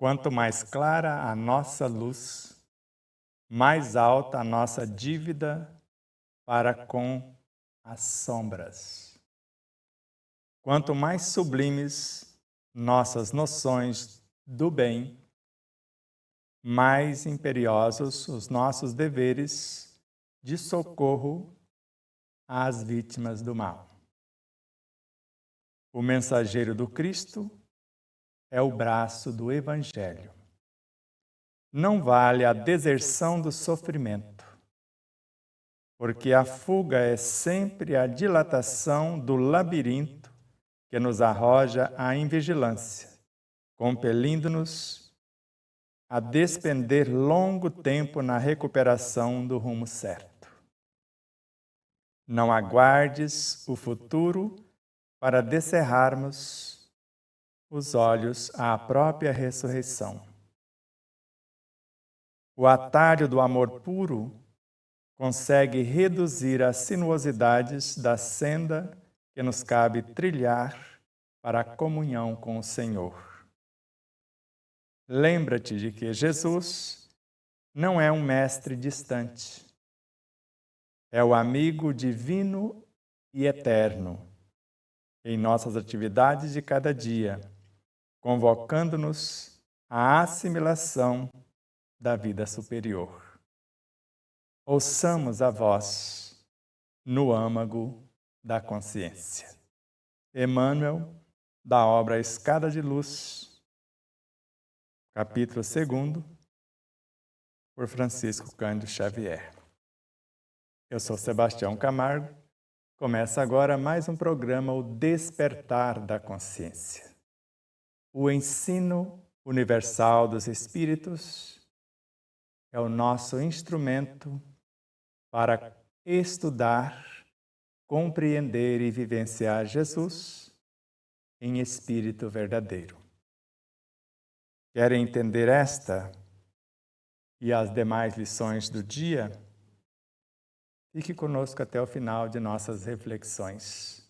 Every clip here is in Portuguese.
Quanto mais clara a nossa luz, mais alta a nossa dívida para com as sombras. Quanto mais sublimes nossas noções do bem, mais imperiosos os nossos deveres de socorro às vítimas do mal. O mensageiro do Cristo é o braço do Evangelho. Não vale a deserção do sofrimento, porque a fuga é sempre a dilatação do labirinto que nos arroja à invigilância, compelindo-nos a despender longo tempo na recuperação do rumo certo. Não aguardes o futuro para descerrarmos os olhos à própria ressurreição. O atalho do amor puro consegue reduzir as sinuosidades da senda que nos cabe trilhar para a comunhão com o Senhor. Lembra-te de que Jesus não é um mestre distante. É o amigo divino e eterno em nossas atividades de cada dia, convocando-nos à assimilação da vida superior. Ouçamos a voz no âmago da consciência. Emmanuel, da obra Escada de Luz, capítulo 2, por Francisco Cândido Xavier. Eu sou Sebastião Camargo. Começa agora mais um programa, O Despertar da Consciência. O ensino universal dos Espíritos é o nosso instrumento para estudar, compreender e vivenciar Jesus em espírito verdadeiro. Querem entender esta e as demais lições do dia? Fique conosco até o final de nossas reflexões.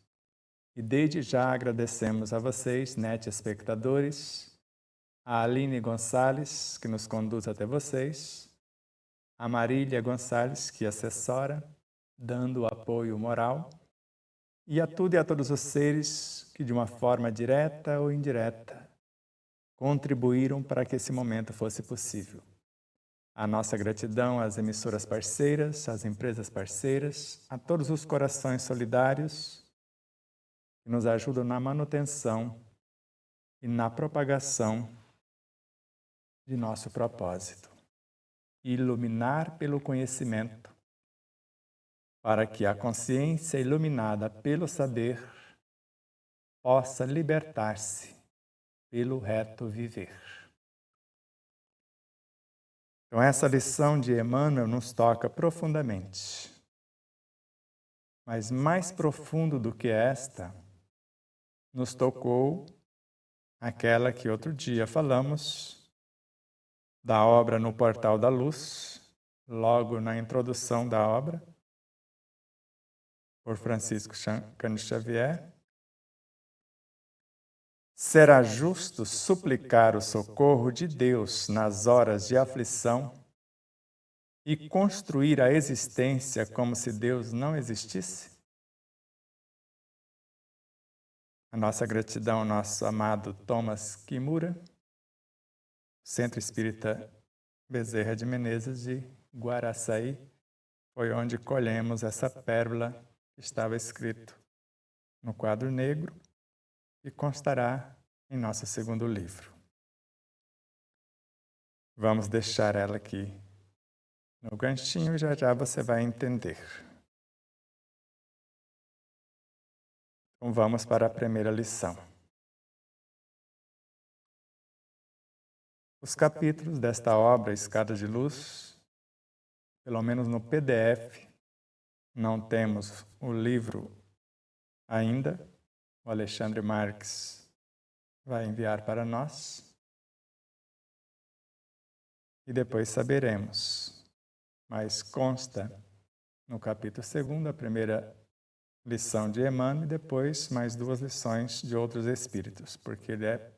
E desde já agradecemos a vocês, espectadores, a Aline Gonçalves, que nos conduz até vocês, a Marília Gonçalves, que assessora, dando o apoio moral, e a tudo e a todos os seres que, de uma forma direta ou indireta, contribuíram para que esse momento fosse possível. A nossa gratidão às emissoras parceiras, às empresas parceiras, a todos os corações solidários que nos ajudam na manutenção e na propagação de nosso propósito. Iluminar pelo conhecimento, para que a consciência iluminada pelo saber possa libertar-se pelo reto viver. Então, essa lição de Emmanuel nos toca profundamente. Mas mais profundo do que esta, nos tocou aquela que outro dia falamos, da obra No Portal da Luz, logo na introdução da obra, por Francisco Cândido Xavier. Será justo suplicar o socorro de Deus nas horas de aflição e construir a existência como se Deus não existisse? A nossa gratidão ao nosso amado Thomas Kimura, Centro Espírita Bezerra de Menezes de Guaraçaí, foi onde colhemos essa pérola que estava escrito no quadro negro e constará em nosso segundo livro. Vamos deixar ela aqui no ganchinho e já já você vai entender. Então vamos para a primeira lição. Os capítulos desta obra, Escada de Luz, pelo menos no PDF, não temos o livro ainda, o Alexandre Marques vai enviar para nós. E depois saberemos. Mas consta no capítulo 2, a primeira lição de Emmanuel, e depois mais 2 lições de outros espíritos, porque ele é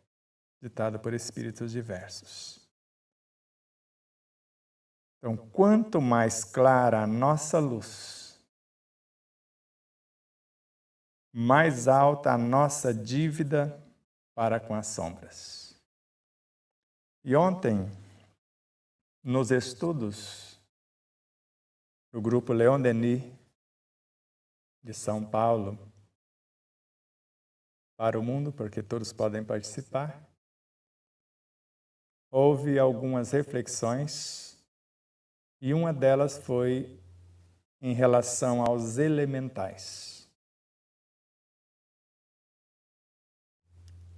ditado por espíritos diversos. Então, quanto mais clara a nossa luz, mais alta a nossa dívida para com as sombras. E ontem, nos estudos do grupo Leon Denis, de São Paulo, para o mundo, porque todos podem participar, houve algumas reflexões e uma delas foi em relação aos elementais.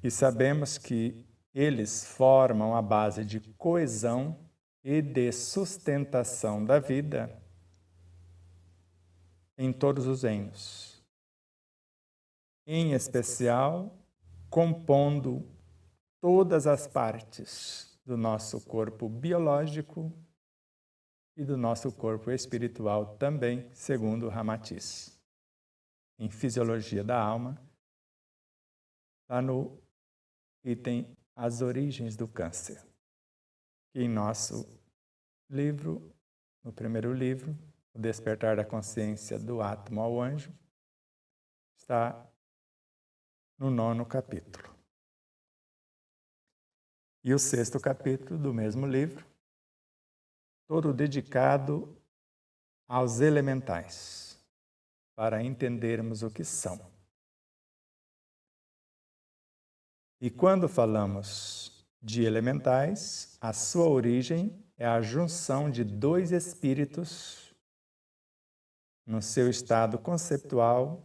E sabemos que eles formam a base de coesão e de sustentação da vida em todos os reinos. Em especial, compondo todas as partes do nosso corpo biológico e do nosso corpo espiritual também, segundo Ramatiz. Em Fisiologia da Alma, está no item As Origens do Câncer. E em nosso livro, no primeiro livro, O Despertar da Consciência do Átomo ao Anjo, está no 9º capítulo. E o 6º capítulo do mesmo livro, todo dedicado aos elementais, para entendermos o que são. E quando falamos de elementais, a sua origem é a junção de dois espíritos no seu estado conceptual,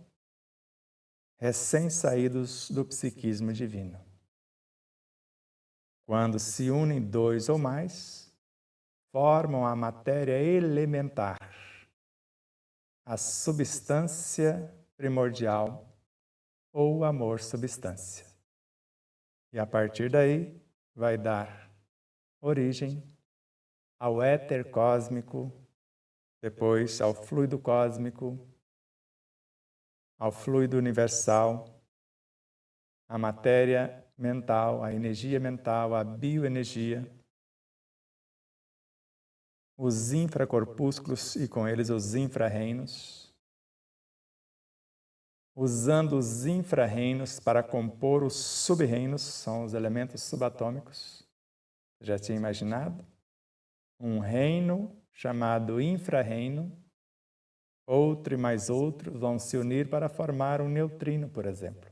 recém-saídos do psiquismo divino. Quando se unem dois ou mais, formam a matéria elementar, a substância primordial ou amor-substância. E a partir daí vai dar origem ao éter cósmico, depois ao fluido cósmico, ao fluido universal, a matéria mental, a energia mental, a bioenergia, os infracorpúsculos e com eles os infrarreinos, usando os infrarreinos para compor os subreinos, são os elementos subatômicos. Já tinha imaginado? Um reino chamado infrarreino, outro e mais outro vão se unir para formar um neutrino, por exemplo.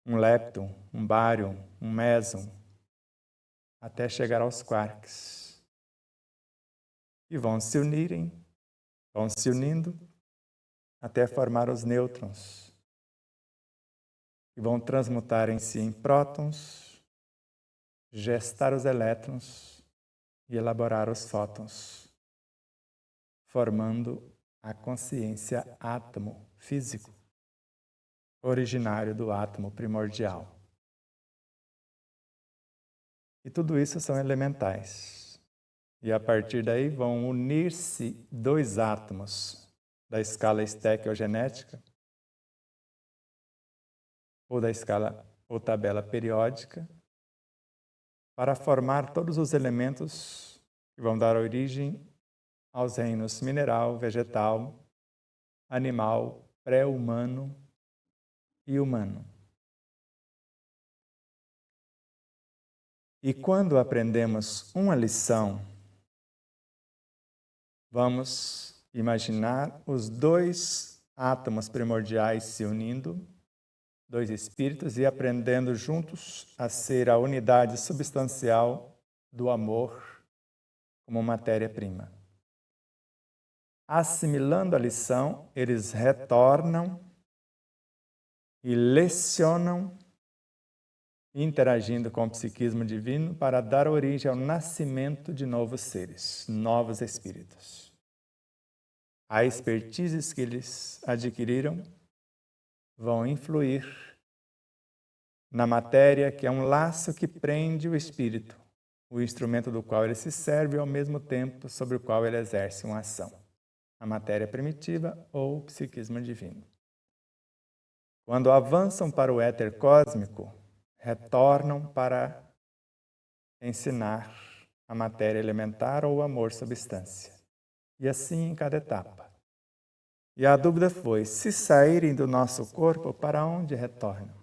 Um lepton, um bárion, um méson, até chegar aos quarks. E vão se unirem, vão se unindo até formar os nêutrons. E vão transmutarem-se em prótons, gestar os elétrons e elaborar os fótons, formando a consciência átomo físico, originário do átomo primordial. E tudo isso são elementais. E a partir daí vão unir-se dois átomos da escala estequiogenética ou da escala ou tabela periódica para formar todos os elementos que vão dar origem aos reinos mineral, vegetal, animal, pré-humano e humano. E quando aprendemos uma lição, vamos imaginar os dois átomos primordiais se unindo, dois espíritos, e aprendendo juntos a ser a unidade substancial do amor como matéria-prima. Assimilando a lição, eles retornam e lecionam, interagindo com o psiquismo divino para dar origem ao nascimento de novos seres, novos espíritos. A expertise que eles adquiriram vão influir na matéria, que é um laço que prende o espírito, o instrumento do qual ele se serve e ao mesmo tempo sobre o qual ele exerce uma ação. A matéria primitiva ou o psiquismo divino. Quando avançam para o éter cósmico, retornam para ensinar a matéria elementar ou o amor-substância. E assim em cada etapa. E a dúvida foi, se saírem do nosso corpo, para onde retornam?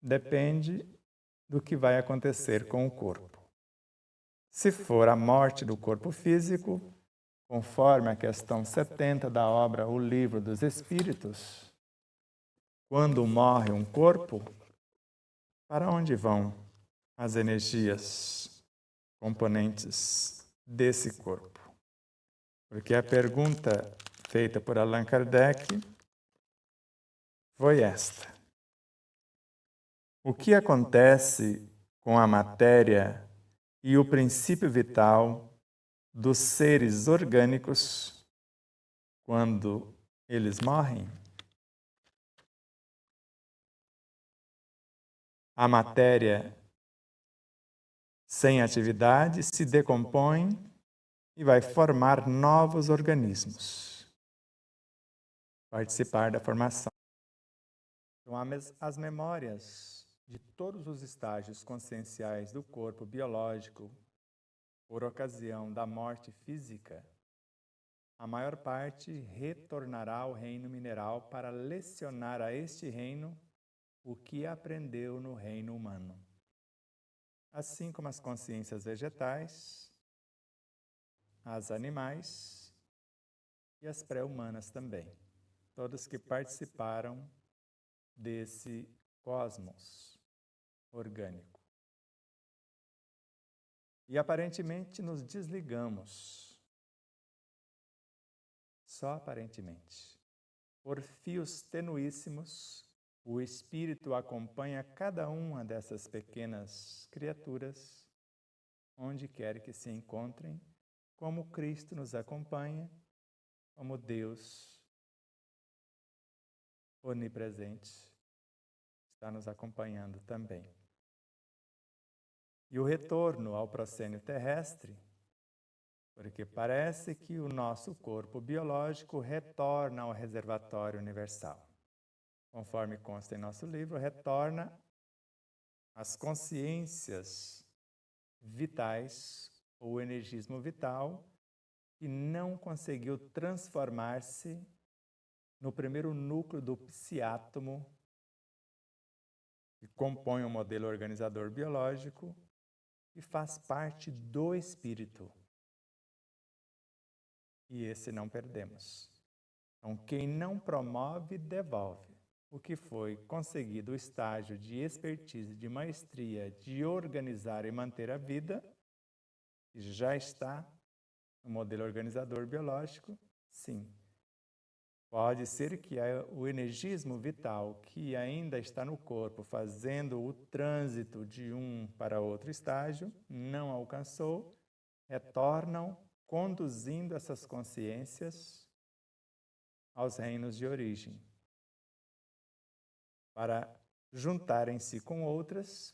Depende do que vai acontecer com o corpo. Se for a morte do corpo físico, conforme a questão 70 da obra O Livro dos Espíritos, quando morre um corpo, para onde vão as energias componentes desse corpo? Porque a pergunta feita por Allan Kardec foi esta: o que acontece com a matéria e o princípio vital dos seres orgânicos quando eles morrem? A matéria sem atividade se decompõe e vai formar novos organismos, participar da formação. Então, as memórias de todos os estágios conscienciais do corpo biológico, por ocasião da morte física, a maior parte retornará ao reino mineral para lecionar a este reino o que aprendeu no reino humano. Assim como as consciências vegetais, as animais e as pré-humanas também. Todas que participaram desse cosmos orgânico. E aparentemente nos desligamos. Só aparentemente. Por fios tenuíssimos, o Espírito acompanha cada uma dessas pequenas criaturas, onde quer que se encontrem, como Cristo nos acompanha, como Deus onipresente está nos acompanhando também. E o retorno ao proscênio terrestre, porque parece que o nosso corpo biológico retorna ao reservatório universal. Conforme consta em nosso livro, retorna às consciências vitais, ou energismo vital, que não conseguiu transformar-se no primeiro núcleo do psiátomo, que compõe o modelo organizador biológico e faz parte do espírito. E esse não perdemos. Então, quem não promove, devolve. O que foi conseguido o estágio de expertise, de maestria, de organizar e manter a vida, já está no modelo organizador biológico, sim. Pode ser que o energismo vital que ainda está no corpo, fazendo o trânsito de um para outro estágio, não alcançou, retornam conduzindo essas consciências aos reinos de origem, para juntarem-se com outras,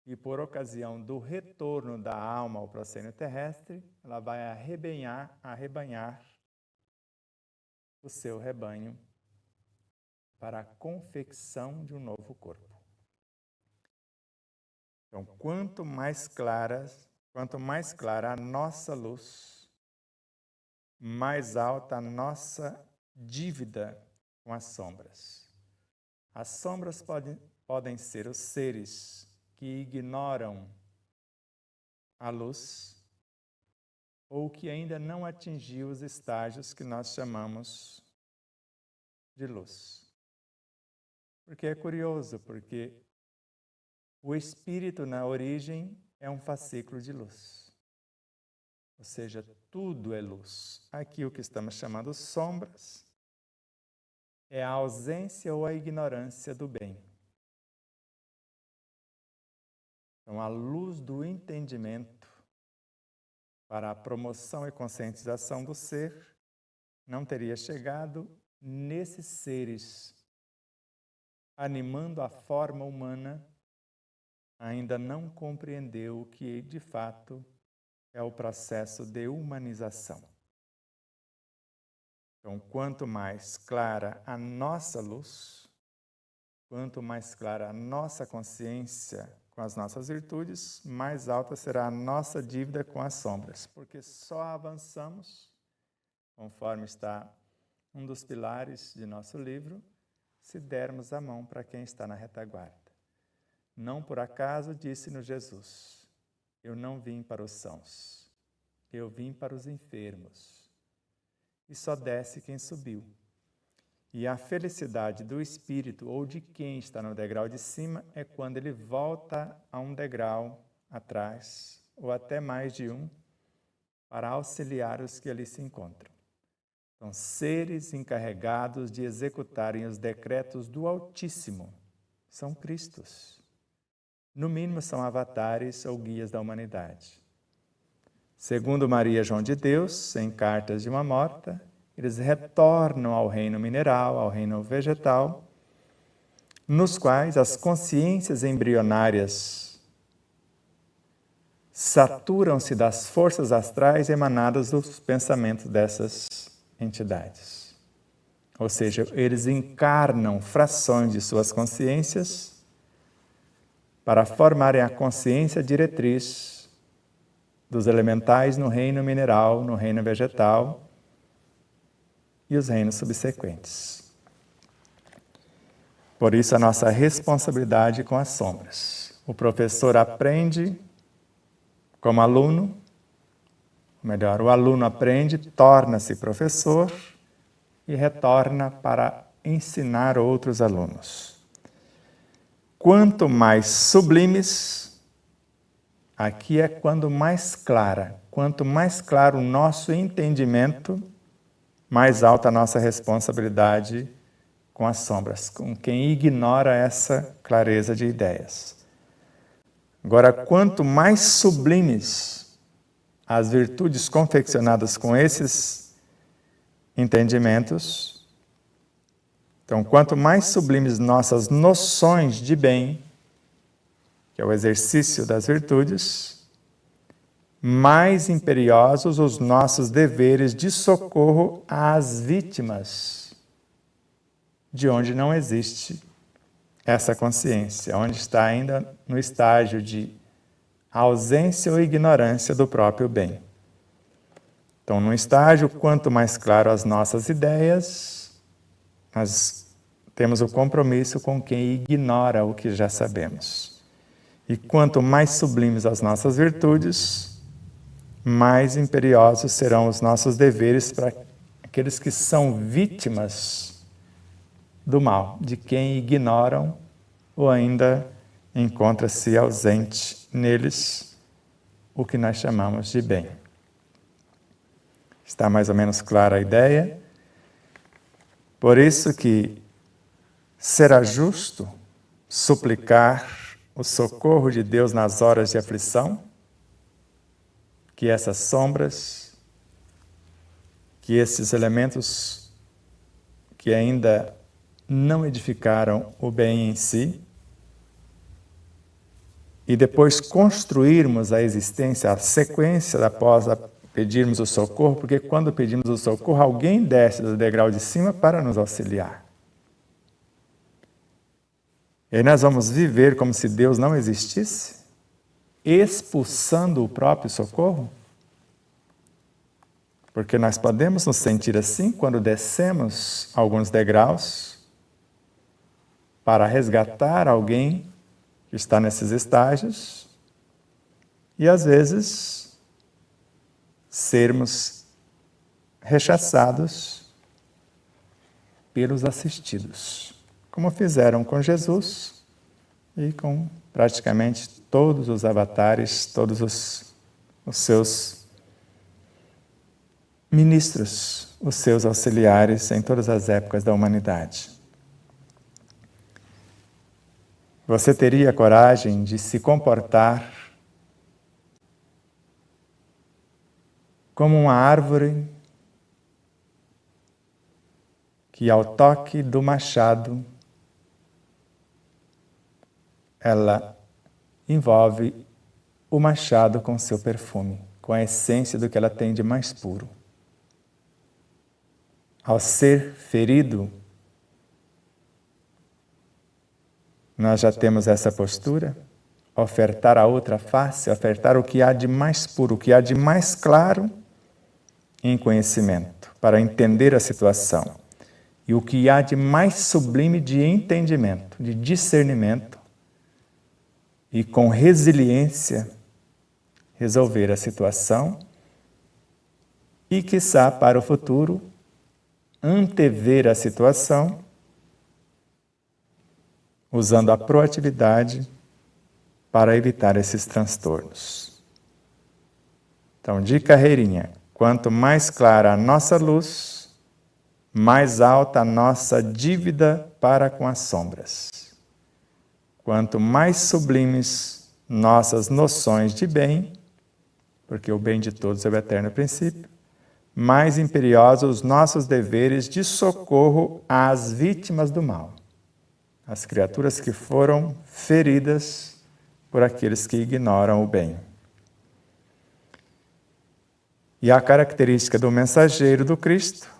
e por ocasião do retorno da alma ao proscênio terrestre, ela vai arrebanhar o seu rebanho para a confecção de um novo corpo. Então, quanto mais clara a nossa luz, mais alta a nossa dívida com as sombras. As sombras podem ser os seres que ignoram a luz ou que ainda não atingiu os estágios que nós chamamos de luz. Porque é curioso, porque o espírito na origem é um fascículo de luz. Ou seja, tudo é luz. Aqui o que estamos chamando sombras é a ausência ou a ignorância do bem. Então, a luz do entendimento para a promoção e conscientização do ser não teria chegado nesses seres, animando a forma humana, ainda não compreendeu o que, de fato, é o processo de humanização. Então, quanto mais clara a nossa luz, Quanto mais clara a nossa consciência com as nossas virtudes, mais alta será a nossa dívida com as sombras, porque só avançamos, conforme está um dos pilares de nosso livro, se dermos a mão para quem está na retaguarda. Não por acaso disse-nos Jesus: eu não vim para os sãos, eu vim para os enfermos. E só desce quem subiu. E a felicidade do espírito ou de quem está no degrau de cima é quando ele volta a um degrau atrás, ou até mais de um, para auxiliar os que ali se encontram. São seres encarregados de executarem os decretos do Altíssimo. São Cristos. No mínimo, são avatares ou guias da humanidade. Segundo Maria João de Deus, em Cartas de uma Morta, eles retornam ao reino mineral, ao reino vegetal, nos quais as consciências embrionárias saturam-se das forças astrais emanadas dos pensamentos dessas entidades. Ou seja, eles encarnam frações de suas consciências para formarem a consciência diretriz dos elementais no reino mineral, no reino vegetal e os reinos subsequentes. Por isso, a nossa responsabilidade com as sombras. O professor aprende como aluno, ou melhor, o aluno aprende, torna-se professor e retorna para ensinar outros alunos. Quanto mais sublimes, aqui é quanto mais clara, quanto mais claro o nosso entendimento, mais alta a nossa responsabilidade com as sombras, com quem ignora essa clareza de ideias. Agora, quanto mais sublimes as virtudes confeccionadas com esses entendimentos, então, quanto mais sublimes nossas noções de bem, que é o exercício das virtudes, mais imperiosos os nossos deveres de socorro às vítimas, de onde não existe essa consciência, onde está ainda no estágio de ausência ou ignorância do próprio bem. Então, no estágio, quanto mais claro as nossas ideias, nós temos o compromisso com quem ignora o que já sabemos. E quanto mais sublimes as nossas virtudes, mais imperiosos serão os nossos deveres para aqueles que são vítimas do mal, de quem ignoram ou ainda encontra-se ausente neles o que nós chamamos de bem. Está mais ou menos clara a ideia? Por isso que será justo suplicar o socorro de Deus nas horas de aflição, que essas sombras, que esses elementos que ainda não edificaram o bem em si, e depois construirmos a existência, a sequência após pedirmos o socorro, porque quando pedimos o socorro, alguém desce do degrau de cima para nos auxiliar. E aí nós vamos viver como se Deus não existisse, expulsando o próprio socorro? Porque nós podemos nos sentir assim quando descemos alguns degraus para resgatar alguém que está nesses estágios e, às vezes, sermos rechaçados pelos assistidos, como fizeram com Jesus e com praticamente todos os avatares, todos os seus ministros, os seus auxiliares em todas as épocas da humanidade. Você teria a coragem de se comportar como uma árvore que, ao toque do machado, ela envolve o machado com seu perfume, com a essência do que ela tem de mais puro. Ao ser ferido, Nós já temos essa postura? Ofertar a outra face, ofertar o que há de mais puro, o que há de mais claro em conhecimento, para entender a situação. E o que há de mais sublime de entendimento, de discernimento, e com resiliência resolver a situação e, quiçá, para o futuro, antever a situação usando a proatividade para evitar esses transtornos. Então, de carreirinha, quanto mais clara a nossa luz, mais alta a nossa dívida para com as sombras. Quanto mais sublimes nossas noções de bem, porque o bem de todos é o eterno princípio, mais imperiosos os nossos deveres de socorro às vítimas do mal, as criaturas que foram feridas por aqueles que ignoram o bem. E a característica do mensageiro do Cristo,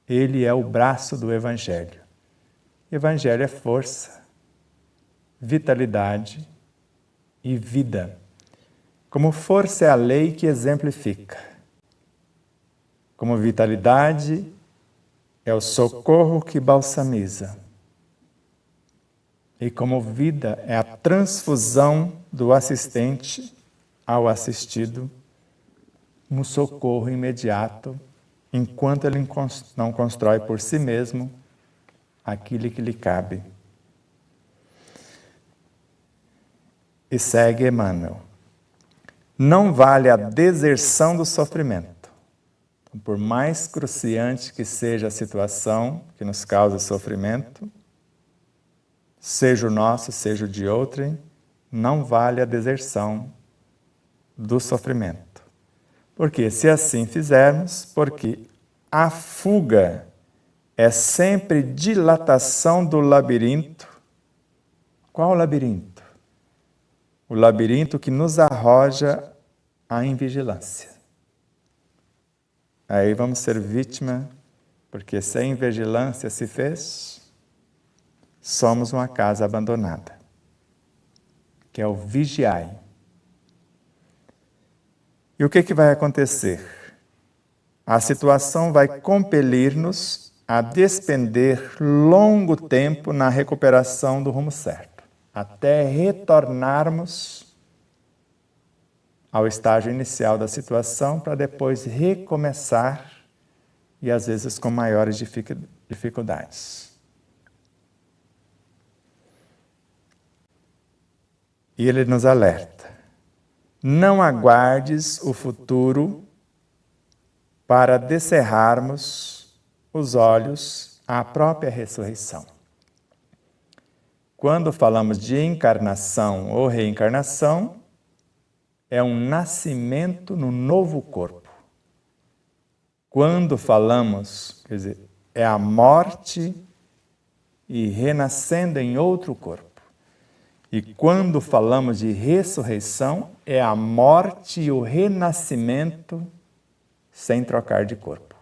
ele é o braço do Evangelho. Evangelho é força, vitalidade e vida. Como força é a lei que exemplifica. Como vitalidade é o socorro que balsamiza. E como vida é a transfusão do assistente ao assistido, um socorro imediato, enquanto ele não constrói por si mesmo aquilo que lhe cabe. E segue Emmanuel. Não vale a deserção do sofrimento. Por mais cruciante que seja a situação que nos causa sofrimento, seja o nosso, seja o de outrem, não vale a deserção do sofrimento. Porque se assim fizermos, porque a fuga é sempre dilatação do labirinto. Qual labirinto? O labirinto que nos arroja à invigilância. Aí vamos ser vítima, porque se a invigilância se fez, somos uma casa abandonada, que é o vigiai. E o que vai acontecer? A situação vai compelir-nos a despender longo tempo na recuperação do rumo certo, até retornarmos ao estágio inicial da situação para depois recomeçar e às vezes com maiores dificuldades. E ele nos alerta. Não aguardes o futuro para descerrarmos os olhos à própria ressurreição. Quando falamos de encarnação ou reencarnação, é um nascimento no novo corpo. Quando falamos, quer dizer, é a morte e renascendo em outro corpo. E quando falamos de ressurreição, é a morte e o renascimento sem trocar de corpo.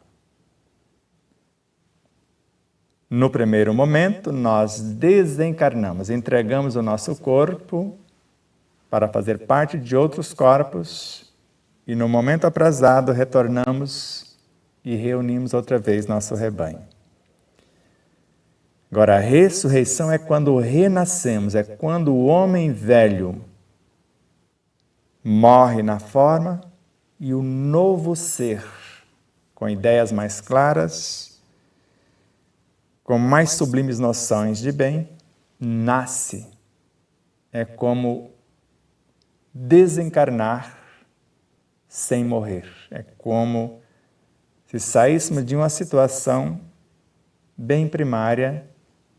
No primeiro momento, nós desencarnamos, entregamos o nosso corpo para fazer parte de outros corpos e no momento aprazado retornamos e reunimos outra vez nosso rebanho. Agora, a ressurreição é quando renascemos, é quando o homem velho morre na forma e o novo ser, com ideias mais claras, com mais sublimes noções de bem, nasce. É como desencarnar sem morrer. É como se saíssemos de uma situação bem primária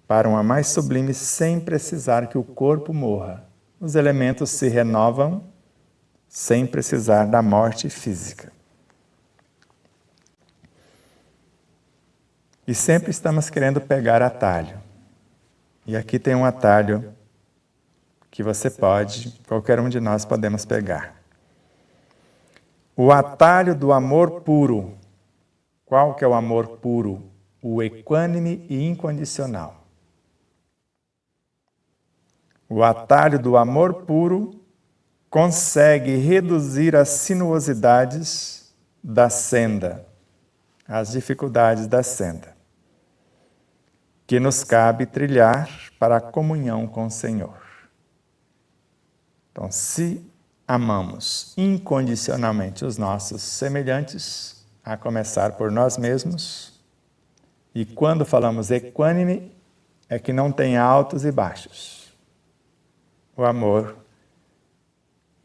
para uma mais sublime sem precisar que o corpo morra. Os elementos se renovam sem precisar da morte física. E sempre estamos querendo pegar atalho. E aqui tem um atalho que você pode, qualquer um de nós podemos pegar. O atalho do amor puro. Qual que é o amor puro? O equânime e incondicional. O atalho do amor puro consegue reduzir as sinuosidades da senda, as dificuldades da senda, que nos cabe trilhar para a comunhão com o Senhor. Então, se amamos incondicionalmente os nossos semelhantes, a começar por nós mesmos, e quando falamos equânime, é que não tem altos e baixos. O amor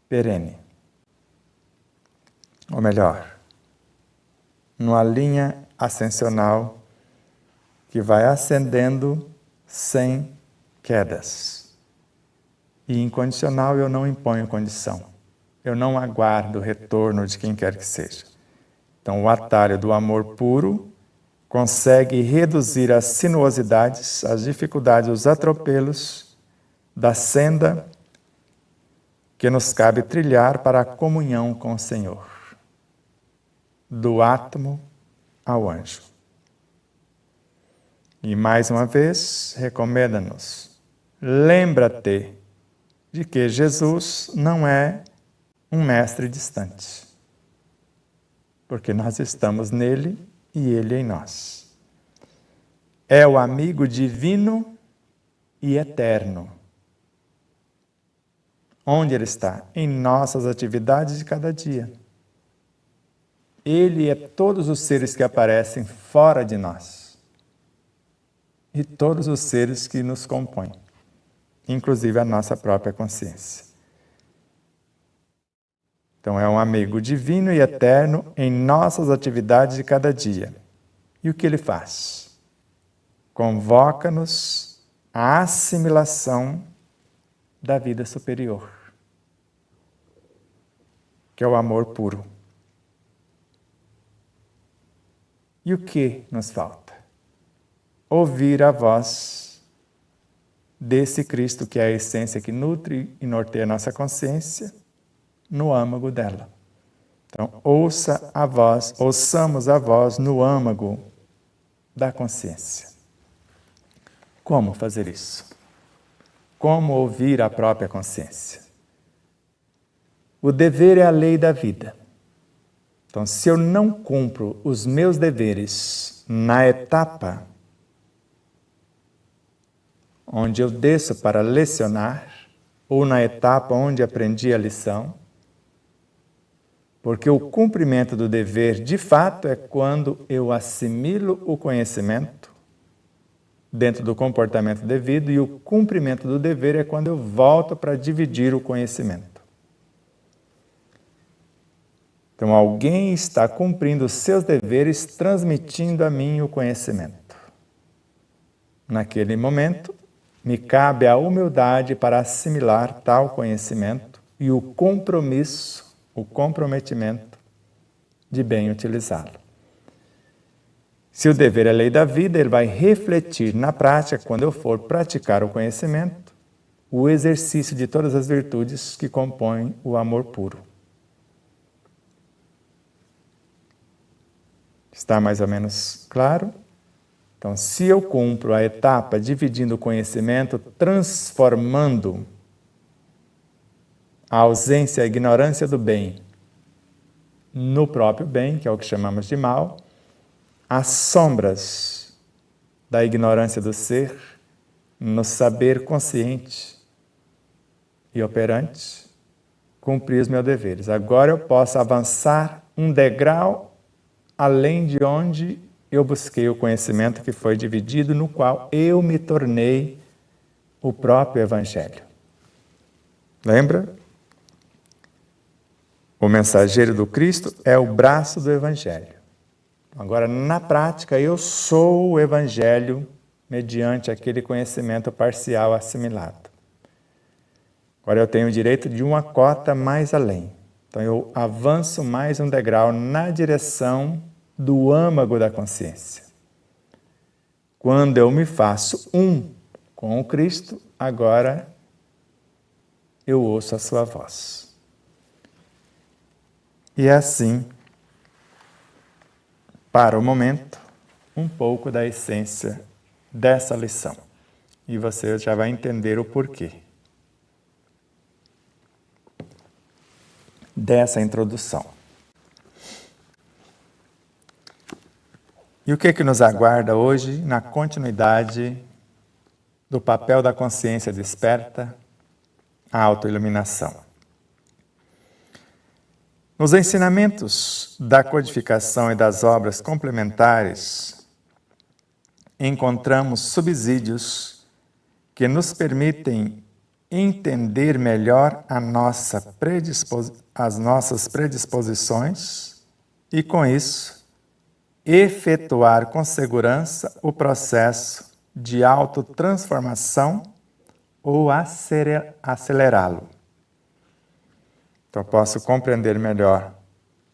perene. Ou melhor, numa linha ascensional que vai ascendendo sem quedas. E incondicional eu não imponho condição. Eu não aguardo o retorno de quem quer que seja. Então, o atalho do amor puro consegue reduzir as sinuosidades, as dificuldades, os atropelos da senda que nos cabe trilhar para a comunhão com o Senhor, do átomo ao anjo. E mais uma vez, recomenda-nos, lembra-te de que Jesus não é um mestre distante, porque nós estamos nele e ele em nós. É o amigo divino e eterno. Onde ele está? Em nossas atividades de cada dia. Ele é todos os seres que aparecem fora de nós. E todos os seres que nos compõem, inclusive a nossa própria consciência. Então, é um amigo divino e eterno em nossas atividades de cada dia. E o que ele faz? Convoca-nos à assimilação da vida superior, que é o amor puro. E o que nos falta? Ouvir a voz desse Cristo que é a essência que nutre e norteia a nossa consciência, no âmago dela. Então, ouçamos a voz no âmago da consciência. Como fazer isso? Como ouvir a própria consciência? O dever é a lei da vida. Então, se eu não cumpro os meus deveres na etapa onde eu desço para lecionar, ou na etapa onde aprendi a lição, porque o cumprimento do dever, de fato, é quando eu assimilo o conhecimento dentro do comportamento devido, e o cumprimento do dever é quando eu volto para dividir o conhecimento. Então, alguém está cumprindo os seus deveres, transmitindo a mim o conhecimento. Naquele momento, me cabe a humildade para assimilar tal conhecimento e o compromisso, o comprometimento de bem utilizá-lo. Se o dever é lei da vida, ele vai refletir na prática, quando eu for praticar o conhecimento, o exercício de todas as virtudes que compõem o amor puro. Está mais ou menos claro? Então, se eu cumpro a etapa dividindo o conhecimento, transformando a ausência, a ignorância do bem no próprio bem, que é o que chamamos de mal, as sombras da ignorância do ser no saber consciente e operante, cumprir os meus deveres. Agora eu posso avançar um degrau além de onde eu busquei o conhecimento que foi dividido, no qual eu me tornei o próprio Evangelho. Lembra? O mensageiro do Cristo é o braço do Evangelho. Agora, na prática, eu sou o Evangelho mediante aquele conhecimento parcial assimilado. Agora eu tenho o direito de uma cota mais além. Então eu avanço mais um degrau na direção do âmago da consciência. Quando eu me faço um com o Cristo, agora eu ouço a sua voz. E é assim, para o momento, um pouco da essência dessa lição. E você já vai entender o porquê. dessa introdução. E o que nos aguarda hoje na continuidade do papel da consciência desperta, a autoiluminação? Nos ensinamentos da codificação e das obras complementares, encontramos subsídios que nos permitem entender melhor as nossas predisposições e, com isso, efetuar com segurança o processo de autotransformação ou acelerá-lo. Então, eu posso compreender melhor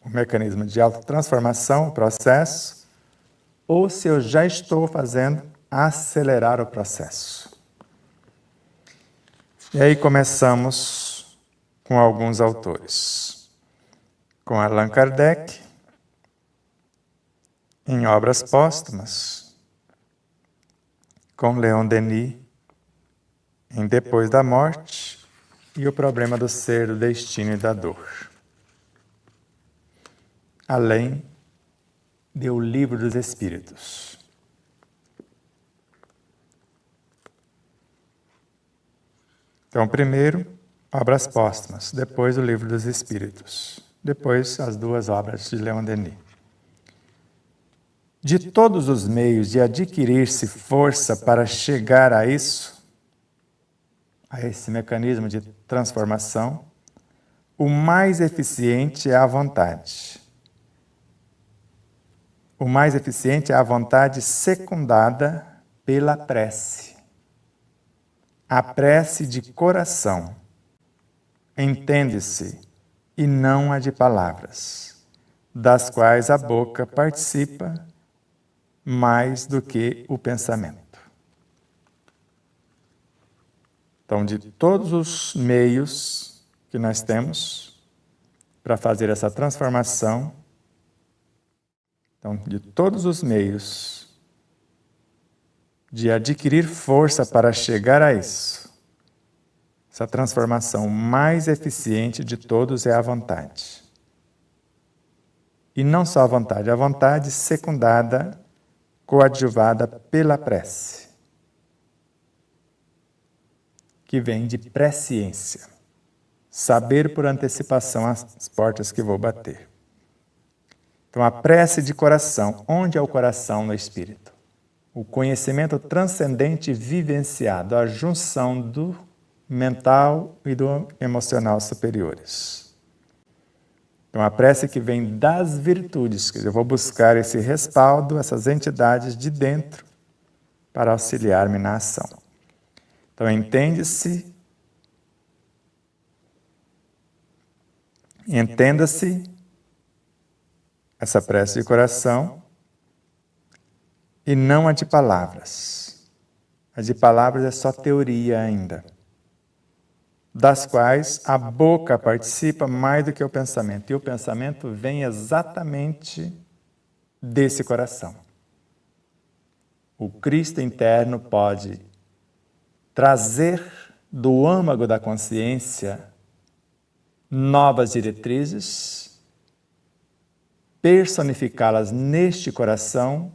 o mecanismo de autotransformação, o processo, ou se eu já estou fazendo, acelerar o processo. E aí começamos com alguns autores. Com Allan Kardec, em Obras Póstumas, com Leon Denis, em Depois da Morte, e o problema do ser, do destino e da dor. Além do Livro dos Espíritos. Então, primeiro, Obras Póstumas, depois o Livro dos Espíritos, depois as duas obras de Leon Denis. De todos os meios de adquirir-se força para chegar a isso, a esse mecanismo de transformação, o mais eficiente é a vontade. O mais eficiente é a vontade secundada pela prece. A prece de coração, entende-se, e não a de palavras, das quais a boca participa mais do que o pensamento. Então, de todos os meios que nós temos para fazer essa transformação, então, de todos os meios de adquirir força para chegar a isso, essa transformação mais eficiente de todos é a vontade. E não só a vontade secundada, coadjuvada pela prece, que vem de presciência, saber por antecipação as portas que vou bater. Então, a prece de coração, onde é o coração no espírito? O conhecimento transcendente vivenciado, a junção do mental e do emocional superiores. Então, a prece que vem das virtudes, que eu vou buscar esse respaldo, essas entidades de dentro, para auxiliar-me na ação. Então, entenda-se essa prece de coração e não a de palavras. A de palavras é só teoria ainda, das quais a boca participa mais do que o pensamento. E o pensamento vem exatamente desse coração. O Cristo interno pode trazer do âmago da consciência novas diretrizes, personificá-las neste coração,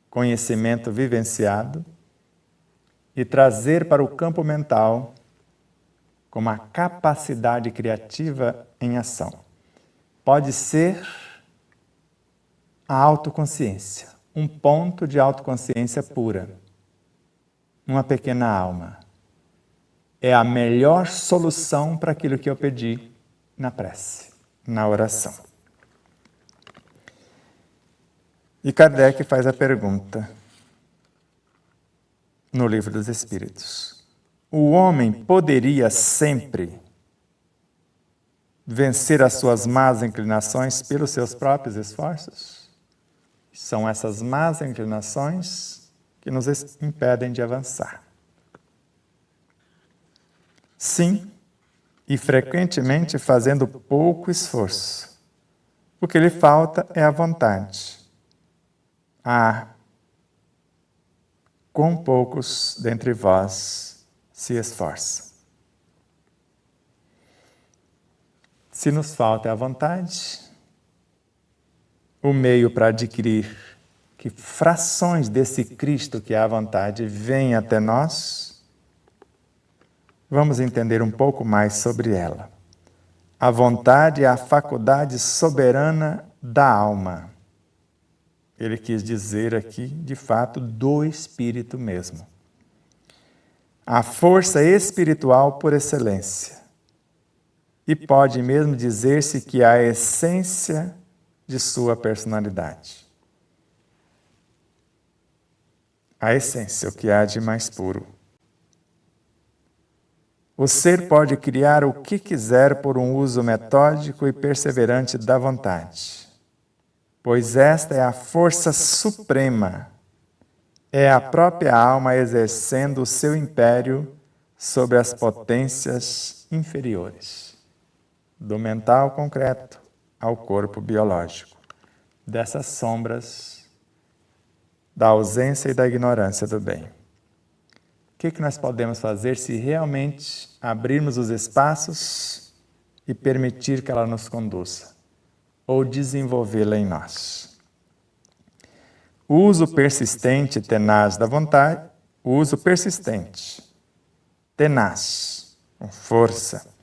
conhecimento vivenciado, e trazer para o campo mental como a capacidade criativa em ação. Pode ser a autoconsciência, um ponto de autoconsciência pura, uma pequena alma. É a melhor solução para aquilo que eu pedi na prece, na oração. E Kardec faz a pergunta no Livro dos Espíritos: o homem poderia sempre vencer as suas más inclinações pelos seus próprios esforços? São essas más inclinações que nos impedem de avançar. Sim, e frequentemente fazendo pouco esforço. O que lhe falta é a vontade. Quão poucos dentre vós se esforçam. Se nos falta a vontade, o meio para adquirir que frações desse Cristo que é a vontade venham até nós, vamos entender um pouco mais sobre ela. A vontade é a faculdade soberana da alma. Ele quis dizer aqui, de fato, do Espírito mesmo. A força espiritual por excelência. E pode mesmo dizer-se que é a essência de sua personalidade. A essência, o que há de mais puro. O ser pode criar o que quiser por um uso metódico e perseverante da vontade, pois esta é a força suprema, é a própria alma exercendo o seu império sobre as potências inferiores, do mental concreto ao corpo biológico, dessas sombras da ausência e da ignorância do bem. O que nós podemos fazer se realmente abrirmos os espaços e permitir que ela nos conduza, ou desenvolvê-la em nós? O uso persistente, tenaz da vontade, o uso persistente, tenaz, com força,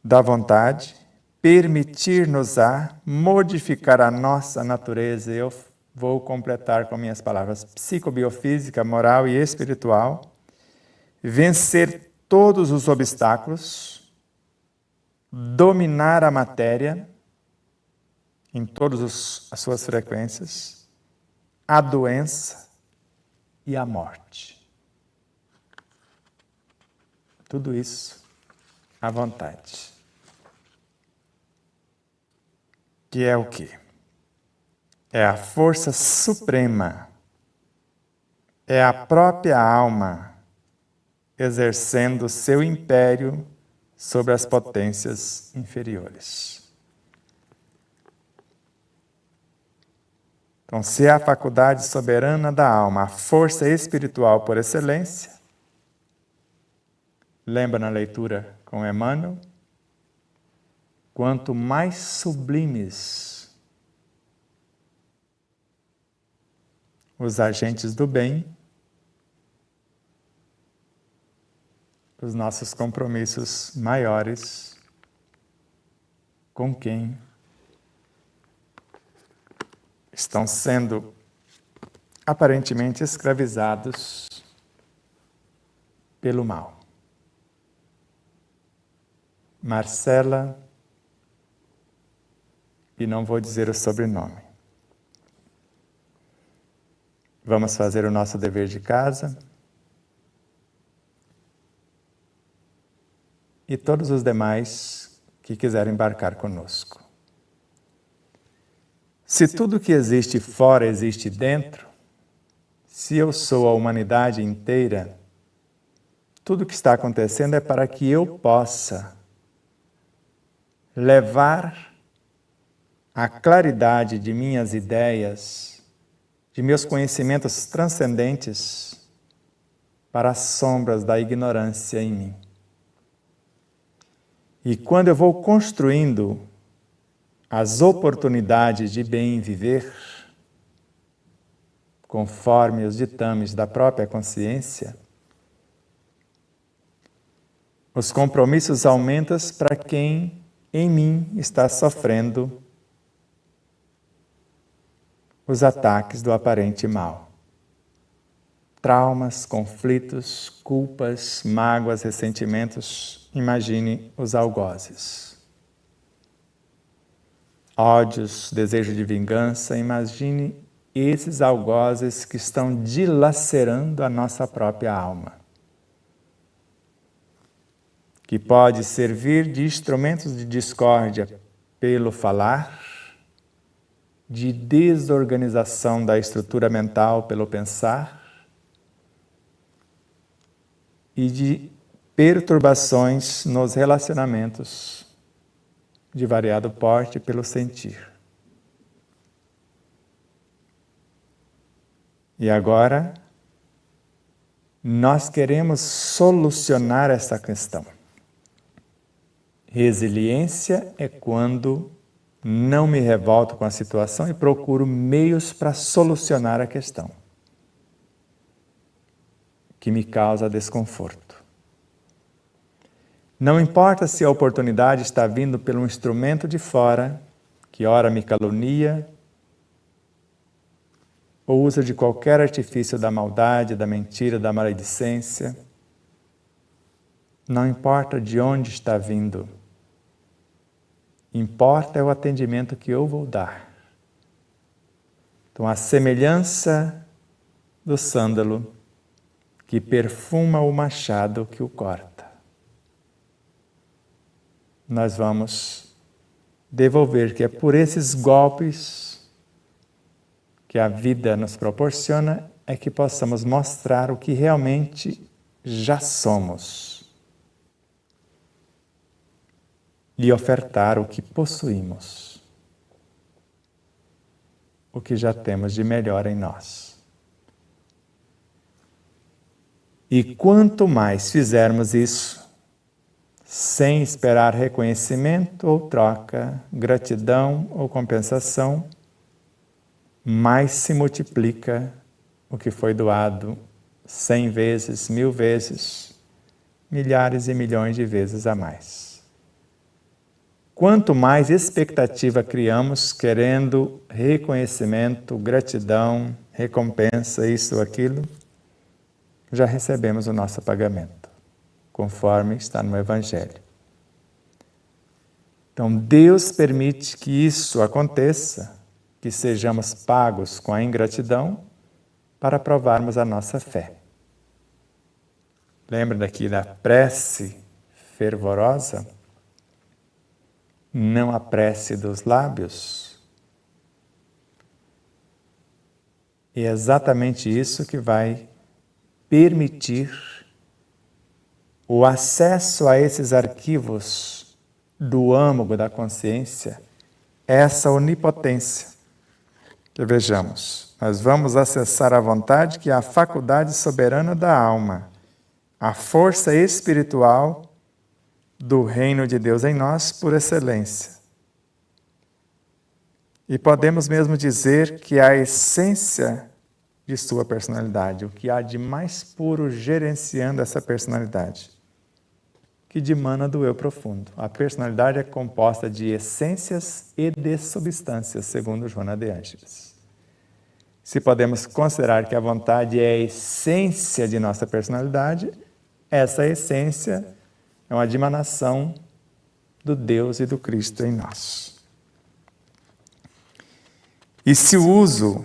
da vontade, permitir-nos-á modificar a nossa natureza. Eu vou completar com minhas palavras: psicobiofísica, moral e espiritual, vencer todos os obstáculos, dominar a matéria em todas as suas frequências, a doença e a morte. Tudo isso à vontade. Que é o quê? É a força suprema, é a própria alma exercendo seu império sobre as potências inferiores. Então, se é a faculdade soberana da alma, a força espiritual por excelência, lembra na leitura com Emmanuel? Quanto mais sublimes os agentes do bem, os nossos compromissos maiores com quem estão sendo aparentemente escravizados pelo mal. Marcela, e não vou dizer o sobrenome. Vamos fazer o nosso dever de casa. E todos os demais que quiserem embarcar conosco. Se tudo que existe fora existe dentro, se eu sou a humanidade inteira, tudo que está acontecendo é para que eu possa levar a claridade de minhas ideias, de meus conhecimentos transcendentes para as sombras da ignorância em mim. E quando eu vou construindo as oportunidades de bem viver, conforme os ditames da própria consciência, os compromissos aumentam para quem em mim está sofrendo os ataques do aparente mal. Traumas, conflitos, culpas, mágoas, ressentimentos, imagine os algozes. Ódios, desejo de vingança, imagine esses algozes que estão dilacerando a nossa própria alma, que pode servir de instrumentos de discórdia pelo falar, de desorganização da estrutura mental pelo pensar e de perturbações nos relacionamentos de variado porte pelo sentir. E agora, nós queremos solucionar essa questão. Resiliência é quando não me revolto com a situação e procuro meios para solucionar a questão que me causa desconforto. Não importa se a oportunidade está vindo pelo instrumento de fora, que ora me calunia, ou usa de qualquer artifício da maldade, da mentira, da maledicência. Não importa de onde está vindo. Importa é o atendimento que eu vou dar. Então, a semelhança do sândalo que perfuma o machado que o corta. Nós vamos devolver que é por esses golpes que a vida nos proporciona é que possamos mostrar o que realmente já somos e ofertar o que possuímos, o que já temos de melhor em nós. E quanto mais fizermos isso, sem esperar reconhecimento ou troca, gratidão ou compensação, mais se multiplica o que foi doado 100 vezes, 1000 vezes, milhares e milhões de vezes a mais. Quanto mais expectativa criamos, querendo reconhecimento, gratidão, recompensa, isso ou aquilo, já recebemos o nosso pagamento, conforme está no Evangelho. Então, Deus permite que isso aconteça, que sejamos pagos com a ingratidão, para provarmos a nossa fé. Lembra daqui da prece fervorosa? Não a prece dos lábios? E é exatamente isso que vai permitir o acesso a esses arquivos do âmago da consciência, essa onipotência. Que vejamos, nós vamos acessar a vontade que é a faculdade soberana da alma, a força espiritual do reino de Deus em nós por excelência. E podemos mesmo dizer que é a essência de sua personalidade, o que há de mais puro gerenciando essa personalidade, que dimana do eu profundo. A personalidade é composta de essências e de substâncias, segundo Joana de Ângeles. Se podemos considerar que a vontade é a essência de nossa personalidade, essa essência é uma dimanação do Deus e do Cristo em nós. E se o uso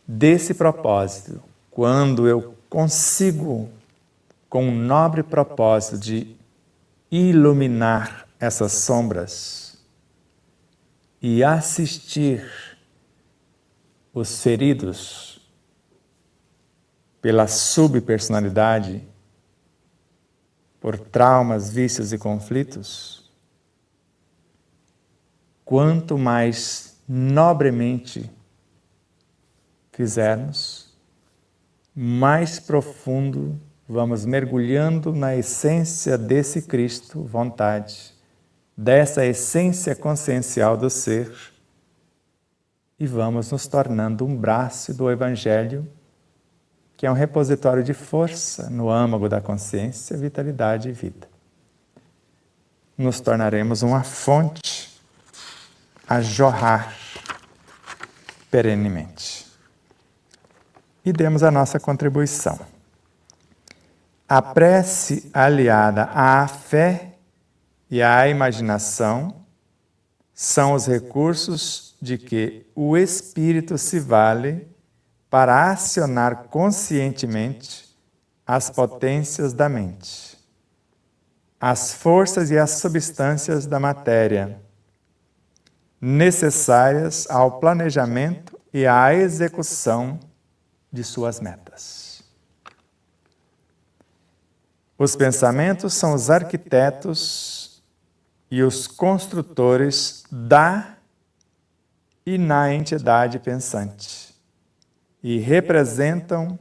desse propósito, quando eu consigo, com um nobre propósito de iluminar essas sombras e assistir os feridos pela subpersonalidade, por traumas, vícios e conflitos, quanto mais nobremente fizermos, mais profundo vamos mergulhando na essência desse Cristo, vontade, dessa essência consciencial do ser, e vamos nos tornando um braço do Evangelho, que é um repositório de força no âmago da consciência, vitalidade e vida. Nos tornaremos uma fonte a jorrar perenemente. E demos a nossa contribuição. A prece aliada à fé e à imaginação são os recursos de que o Espírito se vale para acionar conscientemente as potências da mente, as forças e as substâncias da matéria, necessárias ao planejamento e à execução de suas metas. Os pensamentos são os arquitetos e os construtores da e na entidade pensante, e representam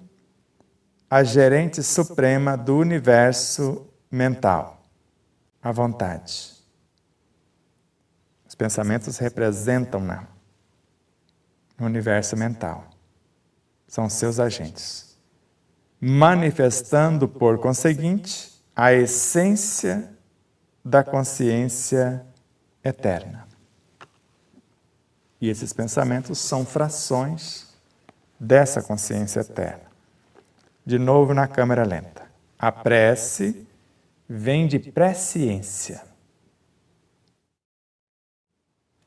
a gerente suprema do universo mental. à vontade. Os pensamentos representam-na no universo mental. São seus agentes, manifestando, por conseguinte, a essência da consciência eterna. E esses pensamentos são frações dessa consciência eterna. De novo na câmera lenta. A prece vem de presciência.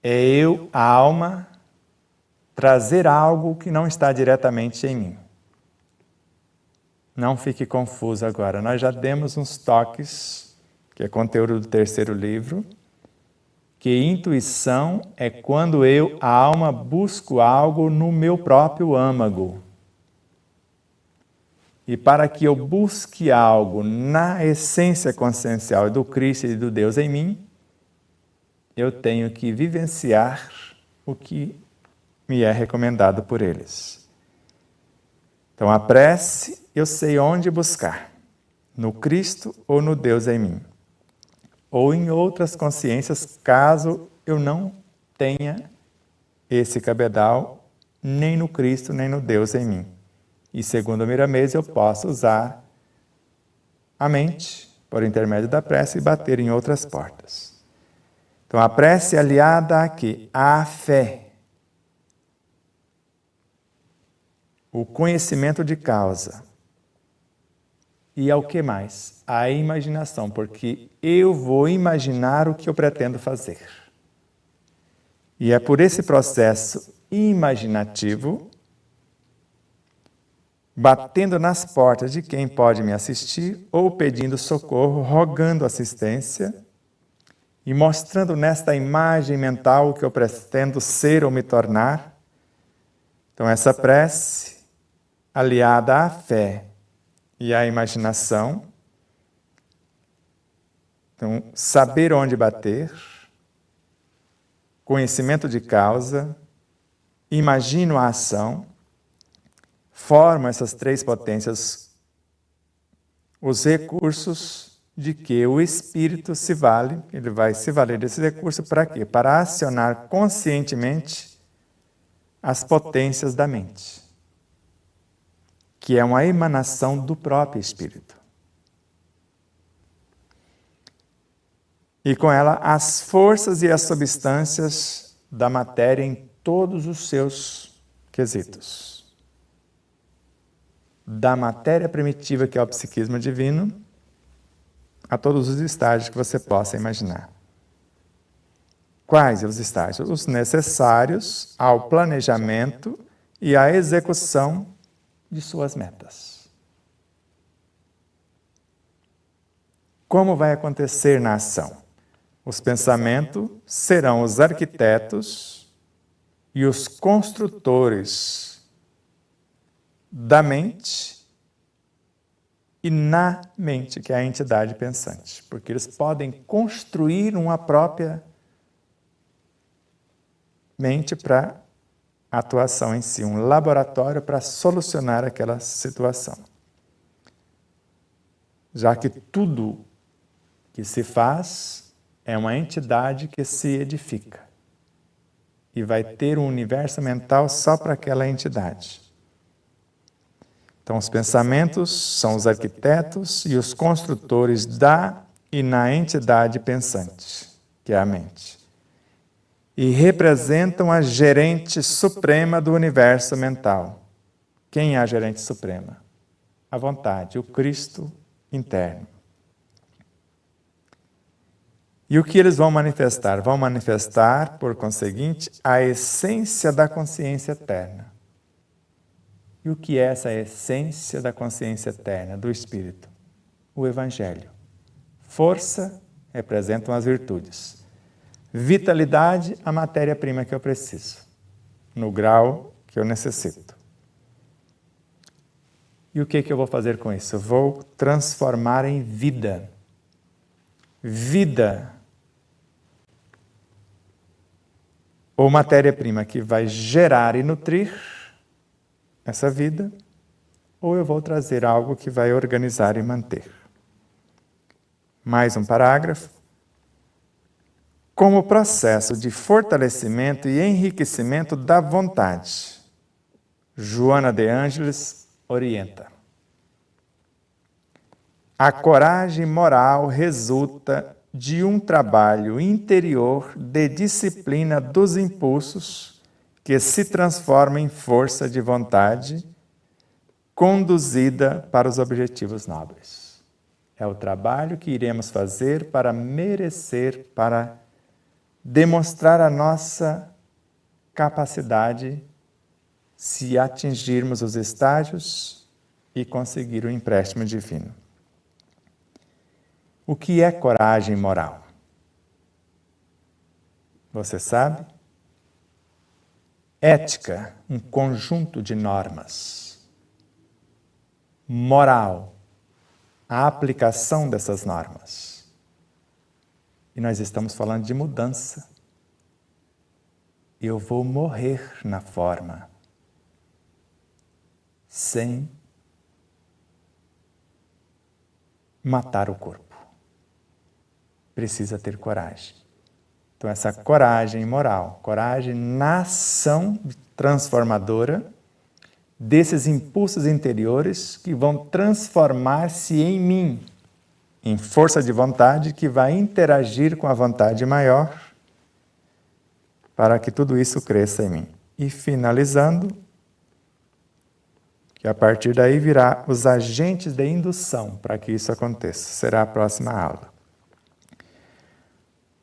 É eu, a alma, trazer algo que não está diretamente em mim. Não fique confuso agora. Nós já demos uns toques, que é conteúdo do terceiro livro, que intuição é quando eu, a alma, busco algo no meu próprio âmago. E para que eu busque algo na essência consciencial do Cristo e do Deus em mim, eu tenho que vivenciar o que me é recomendado por eles. Então, a prece, eu sei onde buscar, no Cristo ou no Deus em mim, ou em outras consciências, caso eu não tenha esse cabedal, nem no Cristo, nem no Deus em mim. E segundo Miramês, eu posso usar a mente, por intermédio da prece, e bater em outras portas. Então, a prece é aliada a quê? À fé. O conhecimento de causa. E ao que mais? A imaginação, porque eu vou imaginar o que eu pretendo fazer. E é por esse processo imaginativo, batendo nas portas de quem pode me assistir, ou pedindo socorro, rogando assistência, e mostrando nesta imagem mental o que eu pretendo ser ou me tornar. Então, essa prece, aliada à fé e à imaginação, então, saber onde bater, conhecimento de causa, imagino a ação, formam essas três potências os recursos de que o espírito se vale, ele vai se valer desse recurso para quê? Para acionar conscientemente as potências da mente, que é uma emanação do próprio espírito. E com ela as forças e as substâncias da matéria em todos os seus quesitos. Da matéria primitiva, que é o psiquismo divino, a todos os estágios que você possa imaginar. Quais os estágios? Os necessários ao planejamento e à execução de suas metas. Como vai acontecer na ação? Os pensamentos serão os arquitetos e os construtores da mente e na mente, que é a entidade pensante, porque eles podem construir uma própria mente para atuação em si, um laboratório para solucionar aquela situação. Já que tudo que se faz é uma entidade que se edifica e vai ter um universo mental só para aquela entidade. Então, os pensamentos são os arquitetos e os construtores da e na entidade pensante, que é a mente. E representam a gerente suprema do universo mental. Quem é a gerente suprema? A vontade, o Cristo interno. E o que eles vão manifestar? Vão manifestar, por conseguinte, a essência da consciência eterna. E o que é essa essência da consciência eterna, do Espírito? O Evangelho. Força representam as virtudes. Vitalidade, a matéria-prima que eu preciso, no grau que eu necessito. E o que eu vou fazer com isso? Eu vou transformar em vida. Vida, ou matéria-prima que vai gerar e nutrir essa vida, ou eu vou trazer algo que vai organizar e manter. Mais um parágrafo. como processo de fortalecimento e enriquecimento da vontade. Joana de Ângeles orienta. A coragem moral resulta de um trabalho interior de disciplina dos impulsos que se transforma em força de vontade conduzida para os objetivos nobres. É o trabalho que iremos fazer para merecer, para demonstrar a nossa capacidade se atingirmos os estágios e conseguir o empréstimo divino. O que é coragem moral? Você sabe? Ética, um conjunto de normas. Moral, a aplicação dessas normas. E nós estamos falando de mudança. Eu vou morrer na forma, sem matar o corpo. Precisa ter coragem. Então, essa coragem moral, coragem na ação transformadora desses impulsos interiores que vão transformar-se em mim, em força de vontade que vai interagir com a vontade maior para que tudo isso cresça em mim. E finalizando, que a partir daí virá os agentes de indução para que isso aconteça. Será a próxima aula.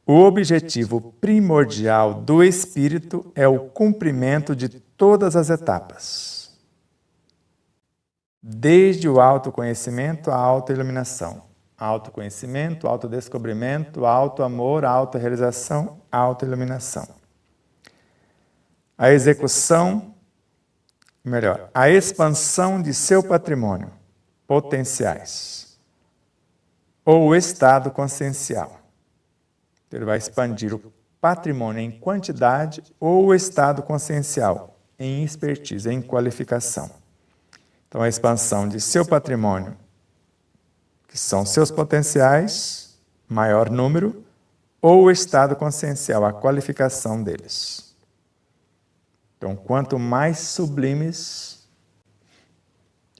O objetivo primordial do espírito é o cumprimento de todas as etapas, desde o autoconhecimento à autoiluminação. Autoconhecimento, autodescobrimento, autoamor, autorrealização, autoiluminação. A execução, melhor, a expansão de seu patrimônio, potenciais, ou o estado consciencial. Ele vai expandir o patrimônio em quantidade ou o estado consciencial em expertise, em qualificação. Então, a expansão de seu patrimônio, que são seus potenciais, maior número, ou o estado consciencial, a qualificação deles. Então, quanto mais sublimes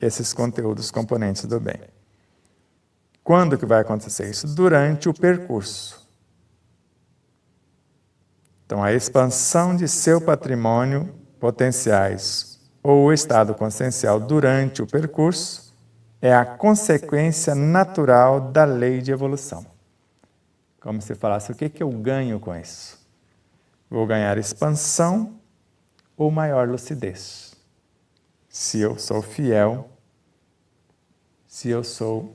esses conteúdos componentes do bem. Quando que vai acontecer isso? Durante o percurso. Então, a expansão de seu patrimônio, potenciais ou o estado consciencial durante o percurso é a consequência natural da lei de evolução. Como se falasse, o que eu ganho com isso? Vou ganhar expansão ou maior lucidez. Se eu sou fiel, se eu sou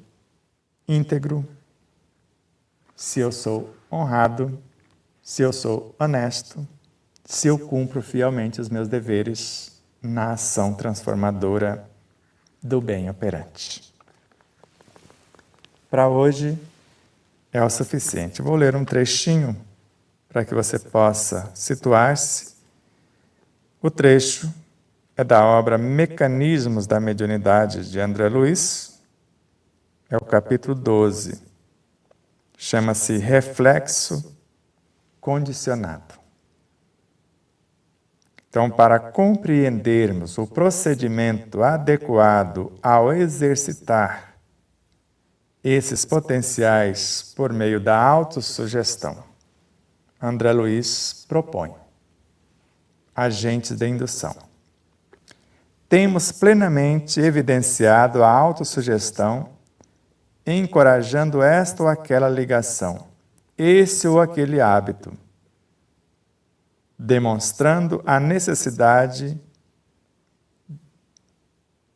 íntegro, se eu sou honrado, se eu sou honesto, se eu cumpro fielmente os meus deveres na ação transformadora do bem operante. Para hoje é o suficiente. Vou ler um trechinho para que você possa situar-se. O trecho é da obra Mecanismos da Mediunidade, de André Luiz. É o capítulo 12. Chama-se Reflexo Condicionado. Então, para compreendermos o procedimento adequado ao exercitar esses potenciais por meio da autossugestão, André Luiz propõe agentes de indução. Temos plenamente evidenciado a autossugestão, encorajando esta ou aquela ligação, esse ou aquele hábito, demonstrando a necessidade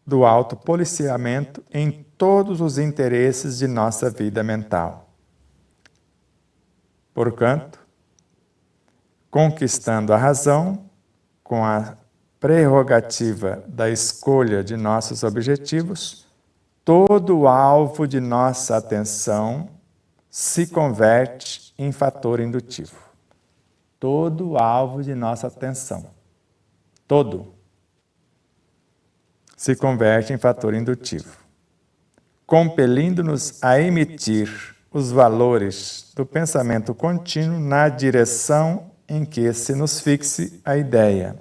do autopoliciamento em todos os interesses de nossa vida mental. Portanto, conquistando a razão com a prerrogativa da escolha de nossos objetivos, todo o alvo de nossa atenção se converte em fator indutivo. Todo o alvo de nossa atenção, todo, se converte em fator indutivo, compelindo-nos a emitir os valores do pensamento contínuo na direção em que se nos fixe a ideia.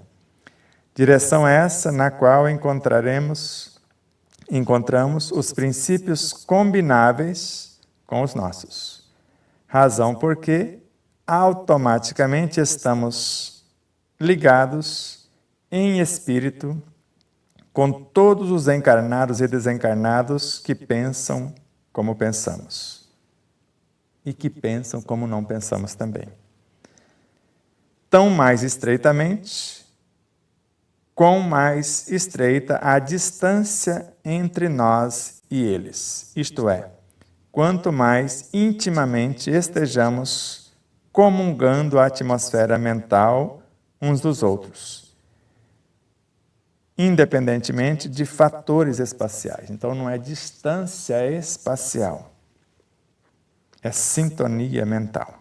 Direção essa na qual encontramos os princípios combináveis com os nossos. Razão porque automaticamente estamos ligados em espírito com todos os encarnados e desencarnados que pensam como pensamos e que pensam como não pensamos também. Tão mais estreitamente, quão mais estreita a distância entre nós e eles, isto é, quanto mais intimamente estejamos comungando a atmosfera mental uns dos outros, independentemente de fatores espaciais. Então, não é distância espacial, é sintonia mental.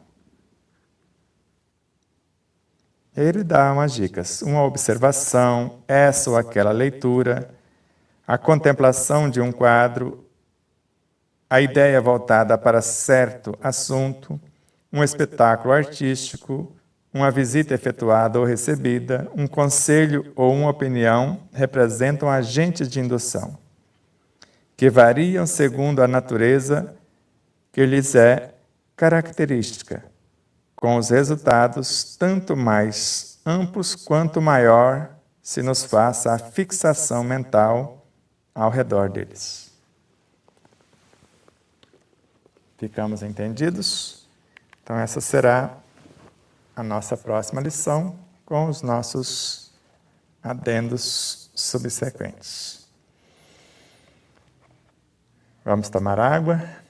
Ele dá umas dicas, uma observação, essa ou aquela leitura, a contemplação de um quadro, a ideia voltada para certo assunto, um espetáculo artístico, uma visita efetuada ou recebida, um conselho ou uma opinião representam agentes de indução, que variam segundo a natureza que lhes é característica, com os resultados tanto mais amplos quanto maior se nos faça a fixação mental ao redor deles. Ficamos entendidos? Então essa será a nossa próxima lição com os nossos adendos subsequentes. Vamos tomar água.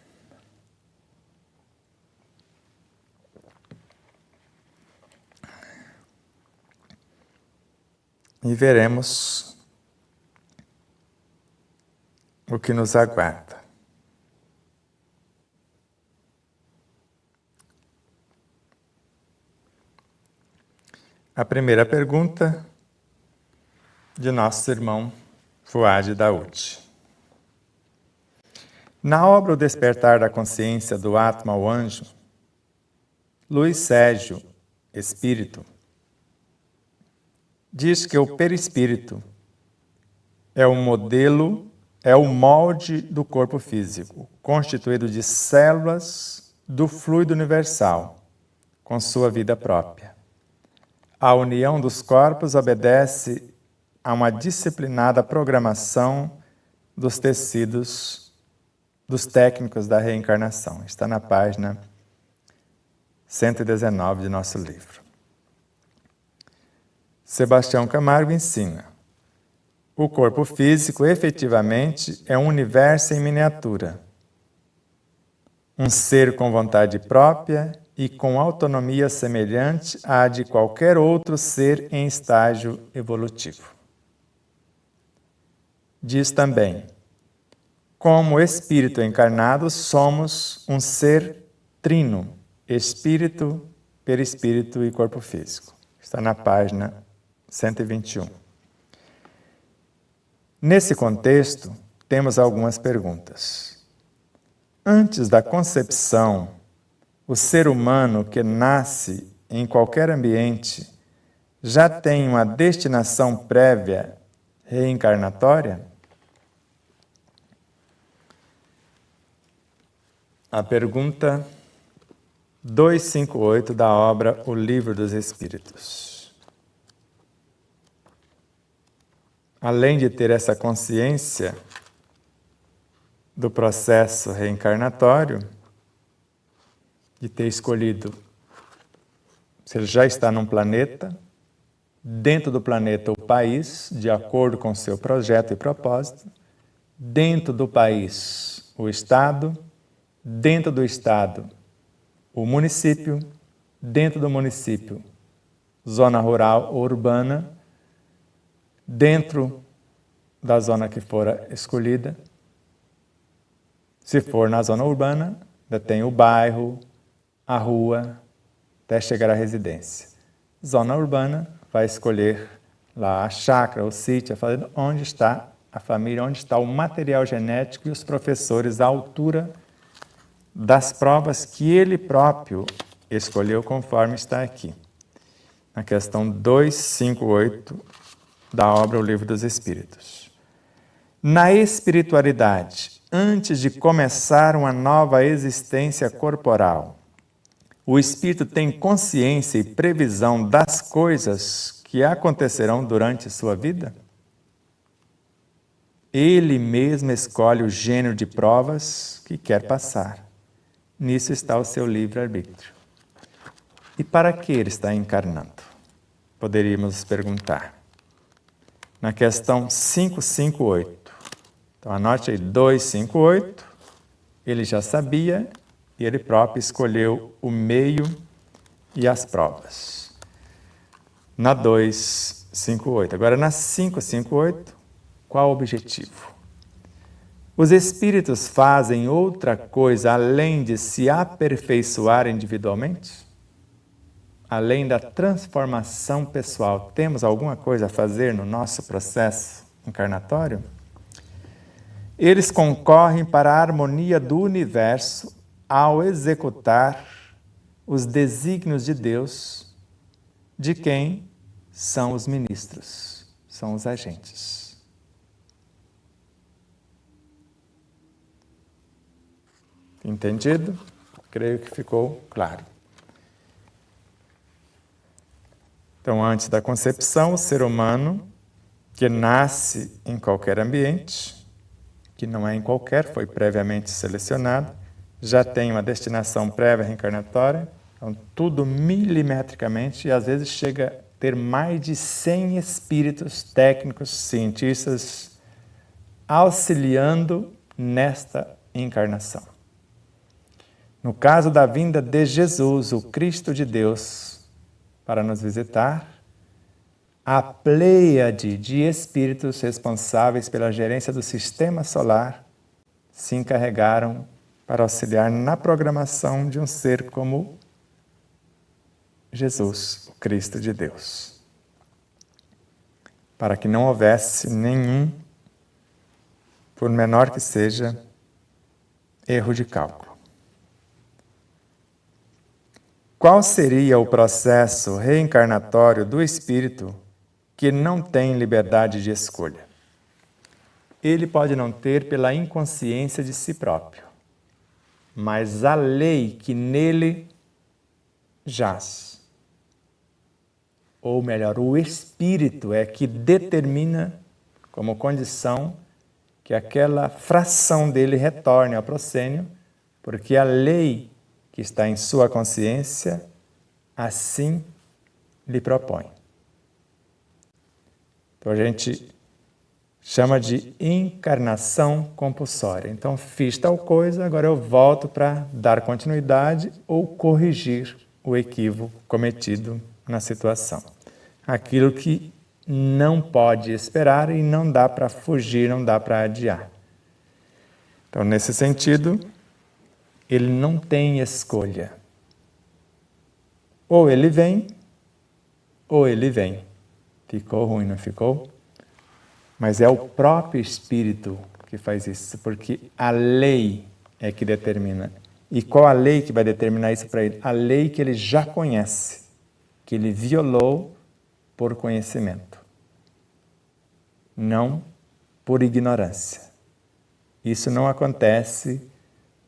E veremos o que nos aguarda. A primeira pergunta de nosso irmão Fuad Daoud. Na obra O Despertar da Consciência do Atma ao Anjo, Luiz Sérgio, Espírito, diz que o perispírito é o modelo, é o molde do corpo físico, constituído de células do fluido universal, com sua vida própria. A união dos corpos obedece a uma disciplinada programação dos tecidos dos técnicos da reencarnação. Está na página 119 de nosso livro. Sebastião Camargo ensina: o corpo físico efetivamente é um universo em miniatura, um ser com vontade própria e com autonomia semelhante à de qualquer outro ser em estágio evolutivo. Diz também: como espírito encarnado, somos um ser trino, espírito, perispírito e corpo físico. Está na página 121. Nesse contexto, temos algumas perguntas. Antes da concepção, o ser humano que nasce em qualquer ambiente já tem uma destinação prévia reencarnatória? A pergunta 258 da obra O Livro dos Espíritos. Além de ter essa consciência do processo reencarnatório, de ter escolhido, se ele já está num planeta, dentro do planeta o país, de acordo com o seu projeto e propósito, dentro do país o estado, dentro do estado o município, dentro do município zona rural ou urbana, dentro da zona que for escolhida. Se for na zona urbana, ainda tem o bairro, a rua, até chegar à residência. Zona urbana vai escolher lá a chácara, o sítio, a fazenda, onde está a família, onde está o material genético e os professores à altura das provas que ele próprio escolheu, conforme está aqui, na questão 258 da obra O Livro dos Espíritos. Na espiritualidade, antes de começar uma nova existência corporal, o espírito tem consciência e previsão das coisas que acontecerão durante sua vida? Ele mesmo escolhe o gênero de provas que quer passar. Nisso está o seu livre-arbítrio. E para que ele está encarnando? Poderíamos perguntar. Na questão 558. Então anote aí 258. Ele já sabia e ele próprio escolheu o meio e as provas. Na 258. Agora na 558, qual o objetivo? Os espíritos fazem outra coisa além de se aperfeiçoar individualmente? Além da transformação pessoal, temos alguma coisa a fazer no nosso processo encarnatório? Eles concorrem para a harmonia do universo ao executar os desígnios de Deus, de quem são os ministros, são os agentes. Entendido? Creio que ficou claro. Então, antes da concepção, o ser humano, que nasce em qualquer ambiente, que não é em qualquer, foi previamente selecionado, já tem uma destinação prévia reencarnatória, então tudo milimetricamente, e às vezes chega a ter mais de 100 espíritos técnicos, cientistas, auxiliando nesta encarnação. No caso da vinda de Jesus, o Cristo de Deus, para nos visitar, a pleiade de espíritos responsáveis pela gerência do sistema solar se encarregaram para auxiliar na programação de um ser como Jesus, o Cristo de Deus. Para que não houvesse nenhum, por menor que seja, erro de cálculo. Qual seria o processo reencarnatório do espírito que não tem liberdade de escolha? Ele pode não ter pela inconsciência de si próprio, mas a lei que nele jaz, ou melhor, o espírito é que determina como condição que aquela fração dele retorne ao proscênio, porque a lei que está em sua consciência assim lhe propõe. Então a gente chama de encarnação compulsória. Então fiz tal coisa, agora eu volto para dar continuidade ou corrigir o equívoco cometido na situação. Aquilo que não pode esperar e não dá para fugir, não dá para adiar. Então, nesse sentido, ele não tem escolha. Ou ele vem, ou ele vem. Ficou ruim, não ficou? Mas é o próprio Espírito que faz isso, porque a lei é que determina. E qual a lei que vai determinar isso para ele? A lei que ele já conhece, que ele violou por conhecimento, não por ignorância. Isso não acontece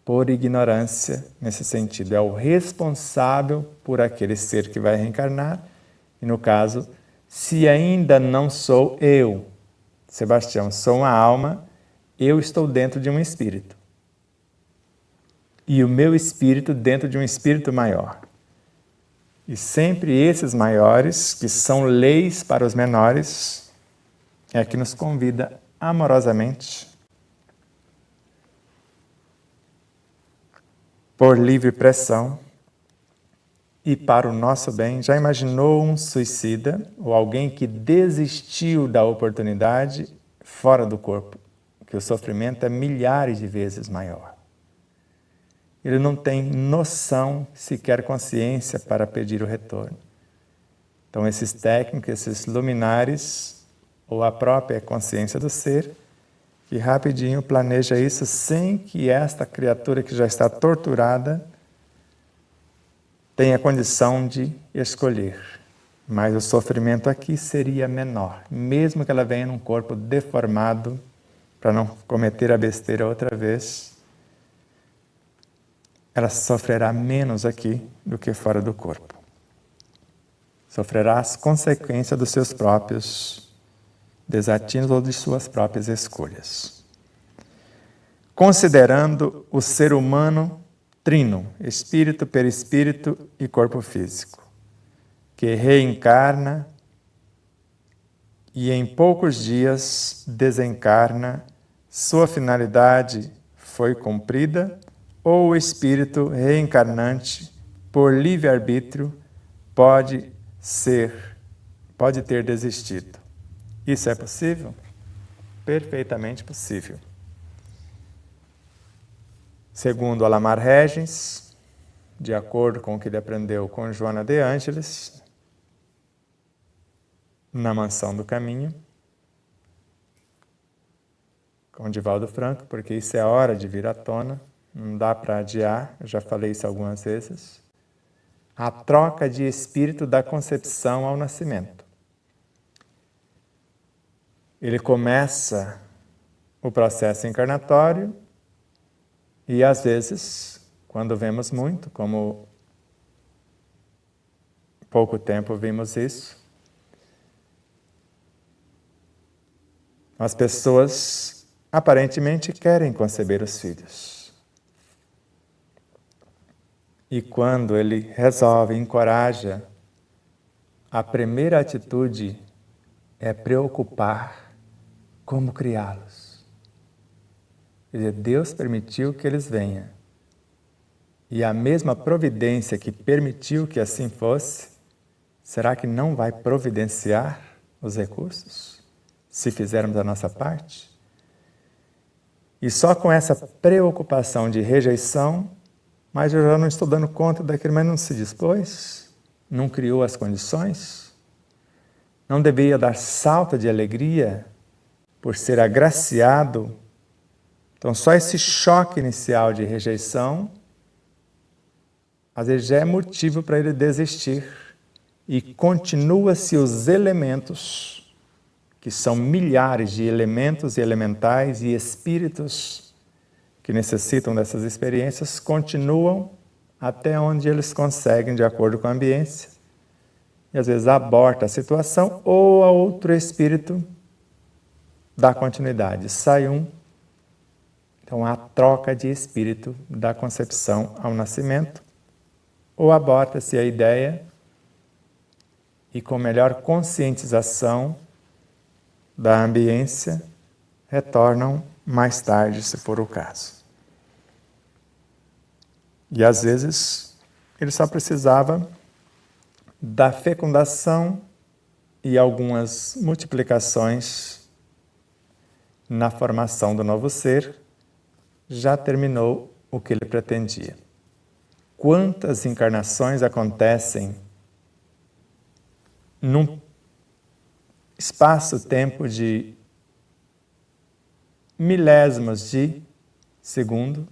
por ignorância nesse sentido. É o responsável por aquele ser que vai reencarnar. E no caso, se ainda não sou eu, Sebastião, sou uma alma, eu estou dentro de um espírito. E o meu espírito dentro de um espírito maior. E sempre esses maiores, que são leis para os menores, é que nos convida amorosamente, por livre pressão e para o nosso bem. Já imaginou um suicida ou alguém que desistiu da oportunidade fora do corpo? Que o sofrimento é milhares de vezes maior. Ele não tem noção, sequer consciência para pedir o retorno. Então esses técnicos, esses luminares, ou a própria consciência do ser, que rapidinho planeja isso sem que esta criatura que já está torturada tenha condição de escolher. Mas o sofrimento aqui seria menor, mesmo que ela venha num corpo deformado, para não cometer a besteira outra vez, ela sofrerá menos aqui do que fora do corpo. Sofrerá as consequências dos seus próprios desatinos ou de suas próprias escolhas. Considerando o ser humano trino, espírito, perispírito e corpo físico, que reencarna e em poucos dias desencarna, sua finalidade foi cumprida, ou o espírito reencarnante, por livre-arbítrio, pode ter desistido. Isso é possível? Perfeitamente possível. Segundo Alamar Regens, de acordo com o que ele aprendeu com Joana de Ângeles, na Mansão do Caminho, com Divaldo Franco, porque isso é a hora de vir à tona, não dá para adiar, eu já falei isso algumas vezes. A troca de espírito da concepção ao nascimento. Ele começa o processo encarnatório e, às vezes, quando vemos muito, como pouco tempo vimos isso, as pessoas aparentemente querem conceber os filhos. E quando ele resolve, encoraja, a primeira atitude é preocupar como criá-los. Quer dizer, Deus permitiu que eles venham. E a mesma providência que permitiu que assim fosse, será que não vai providenciar os recursos, se fizermos a nossa parte? E só com essa preocupação de rejeição, mas eu já não estou dando conta daquilo, mas não se dispôs, não criou as condições, não deveria dar salto de alegria por ser agraciado. Então, só esse choque inicial de rejeição, às vezes já é motivo para ele desistir. E continua-se os elementos, que são milhares de elementos e elementais e espíritos que necessitam dessas experiências, continuam até onde eles conseguem, de acordo com a ambiência. E às vezes aborta a situação, ou a outro espírito dá continuidade. Sai um. Então, há troca de espírito da concepção ao nascimento, ou aborta-se a ideia e, com melhor conscientização da ambiência, retornam mais tarde, se for o caso. E às vezes ele só precisava da fecundação e algumas multiplicações na formação do novo ser, já terminou o que ele pretendia. Quantas encarnações acontecem num espaço-tempo de milésimos de segundo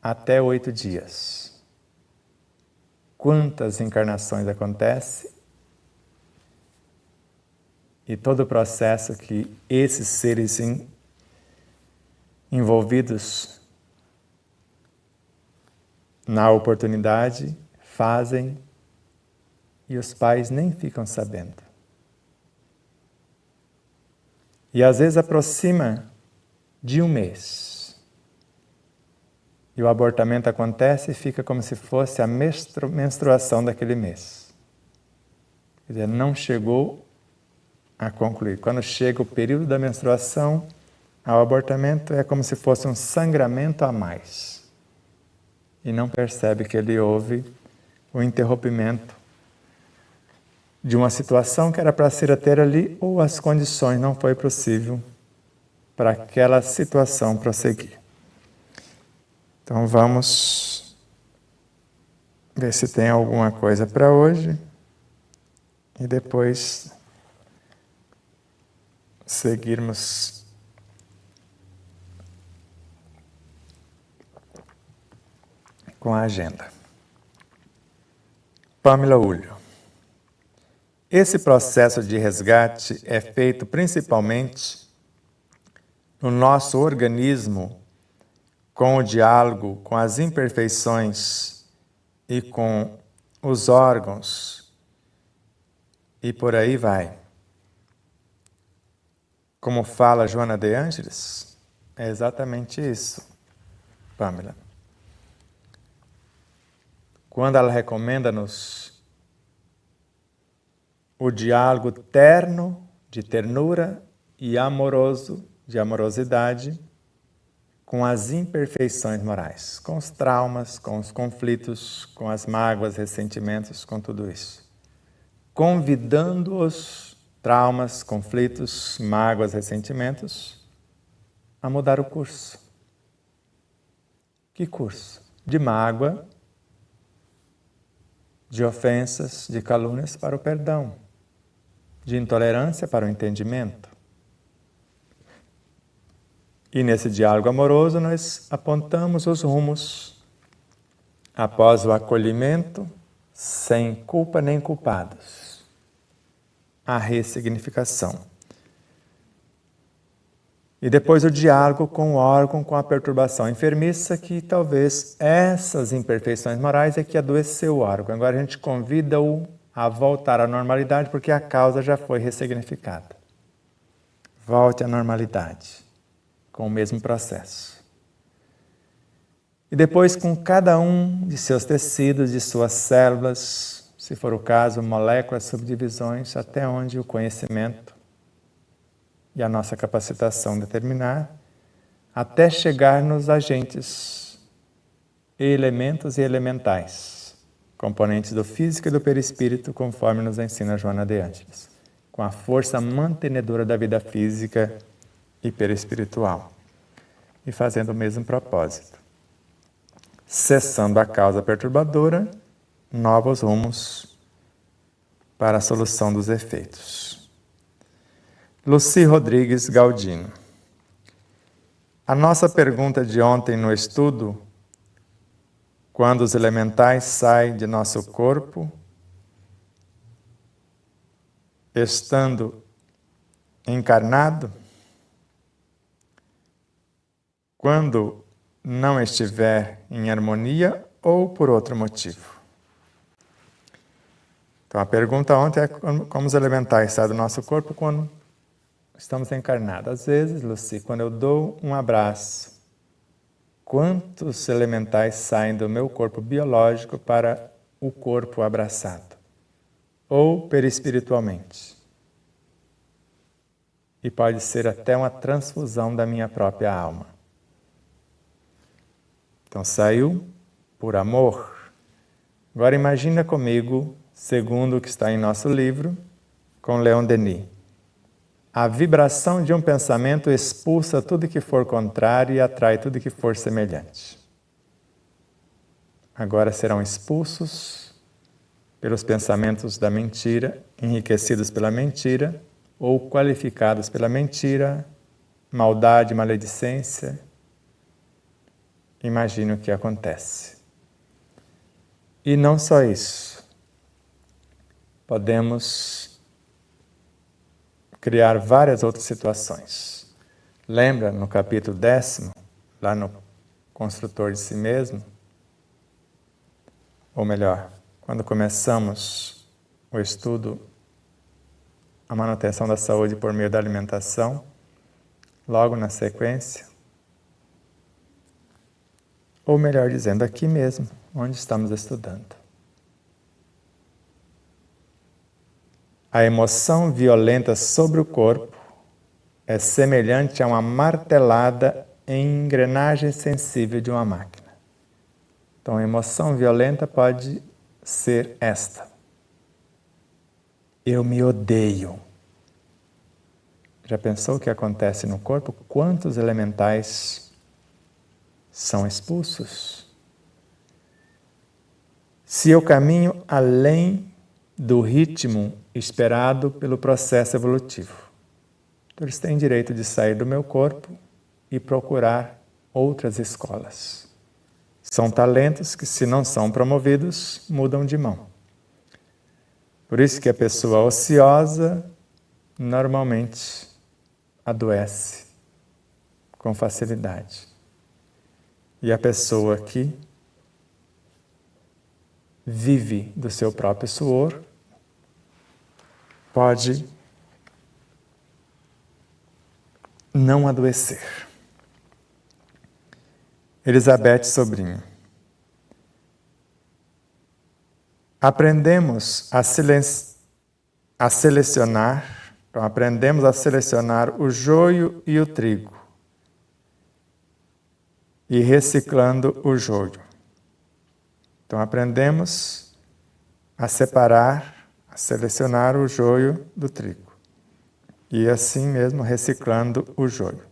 até 8 dias. Quantas encarnações acontecem e todo o processo que esses seres envolvidos na oportunidade fazem e os pais nem ficam sabendo. E às vezes aproxima de 1 mês. E o abortamento acontece e fica como se fosse a menstruação daquele mês. Quer dizer, não chegou a concluir. Quando chega o período da menstruação, ao abortamento é como se fosse um sangramento a mais. E não percebe que ele houve o interrompimento de uma situação que era para ser a ter ali, ou as condições não foi possível para aquela situação prosseguir. Então vamos ver se tem alguma coisa para hoje e depois seguirmos com a agenda. Pamela Ulho. Esse processo de resgate é feito principalmente no nosso organismo, com o diálogo com as imperfeições e com os órgãos, e por aí vai. Como fala Joana de Ângeles, é exatamente isso, Pamela. Quando ela recomenda-nos o diálogo terno, de ternura, e amoroso, de amorosidade, com as imperfeições morais, com os traumas, com os conflitos, com as mágoas, ressentimentos, com tudo isso. Convidando-os, traumas, conflitos, mágoas, ressentimentos, a mudar o curso. Que curso? De mágoa, de ofensas, de calúnias para o perdão, de intolerância para o entendimento. E nesse diálogo amoroso nós apontamos os rumos após o acolhimento, sem culpa nem culpados, a ressignificação. E depois o diálogo com o órgão, com a perturbação enfermiça, que talvez essas imperfeições morais é que adoeceu o órgão. Agora a gente convida-o a voltar à normalidade, porque a causa já foi ressignificada. Volte à normalidade, com o mesmo processo. E depois com cada um de seus tecidos, de suas células, se for o caso, moléculas, subdivisões, até onde o conhecimento e a nossa capacitação determinar, até chegar nos agentes, elementos e elementais, componentes do físico e do perispírito, conforme nos ensina Joana de Ângeles, com a força mantenedora da vida física e perispiritual, e fazendo o mesmo propósito. Cessando a causa perturbadora, novos rumos para a solução dos efeitos. Luci Rodrigues Galdino. A nossa pergunta de ontem no estudo, quando os elementais saem de nosso corpo, estando encarnado, quando não estiver em harmonia ou por outro motivo. Então a pergunta ontem é como os elementais saem do nosso corpo quando estamos encarnados. Às vezes, Luci, quando eu dou um abraço, quantos elementais saem do meu corpo biológico para o corpo abraçado? Ou perispiritualmente? E pode ser até uma transfusão da minha própria alma. Então saiu por amor. Agora imagina comigo, segundo o que está em nosso livro, com Leon Denis. A vibração de um pensamento expulsa tudo que for contrário e atrai tudo que for semelhante. Agora serão expulsos pelos pensamentos da mentira, enriquecidos pela mentira, ou qualificados pela mentira, maldade, maledicência. Imagine o que acontece. E não só isso. Podemos criar várias outras situações. Lembra no capítulo 10, lá no Construtor de Si Mesmo? Ou melhor, quando começamos o estudo, a manutenção da saúde por meio da alimentação, logo na sequência, ou melhor dizendo, aqui mesmo, onde estamos estudando. A emoção violenta sobre o corpo é semelhante a uma martelada em engrenagem sensível de uma máquina. Então, a emoção violenta pode ser esta. Eu me odeio. Já pensou o que acontece no corpo? Quantos elementais são expulsos? Se eu caminho além do ritmo esperado pelo processo evolutivo, então eles têm direito de sair do meu corpo e procurar outras escolas. São talentos que, se não são promovidos, mudam de mão. Por isso que a pessoa ociosa normalmente adoece com facilidade. E a pessoa que vive do seu próprio suor pode não adoecer. Elizabeth Sobrinho. Aprendemos a selecionar, então aprendemos a selecionar o joio e o trigo, e reciclando o joio. Então aprendemos a separar, a selecionar o joio do trigo, e assim mesmo reciclando o joio.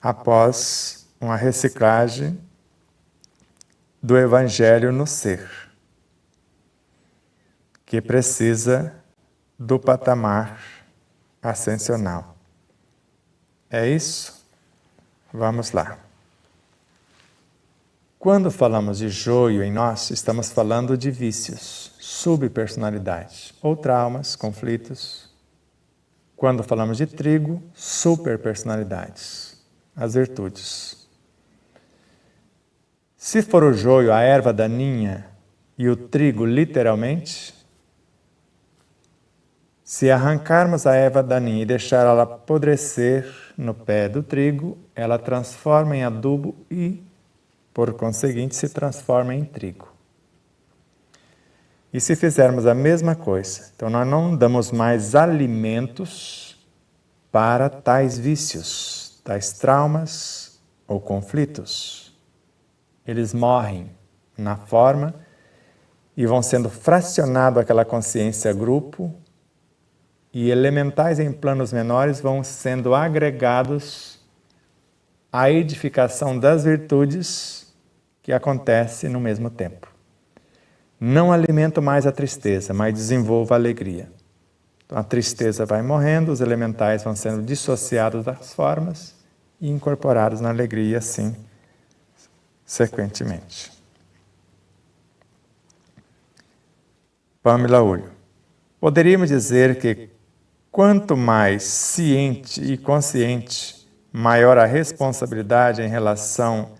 Após uma reciclagem do Evangelho no ser, que precisa do patamar ascensional. É isso? Vamos lá. Quando falamos de joio em nós, estamos falando de vícios, subpersonalidade, ou traumas, conflitos. Quando falamos de trigo, superpersonalidades, as virtudes. Se for o joio, a erva daninha, e o trigo literalmente, se arrancarmos a erva daninha e deixar ela apodrecer no pé do trigo, ela transforma em adubo e, por conseguinte, se transforma em trigo. E se fizermos a mesma coisa, então nós não damos mais alimentos para tais vícios, tais traumas ou conflitos. Eles morrem na forma e vão sendo fracionados aquela consciência grupo, e elementais em planos menores vão sendo agregados à edificação das virtudes que acontece no mesmo tempo. Não alimento mais a tristeza, mas desenvolvo a alegria. Então a tristeza vai morrendo, os elementais vão sendo dissociados das formas e incorporados na alegria, assim, sequentemente. Pamela Ulho. Poderíamos dizer que quanto mais ciente e consciente, maior a responsabilidade em relação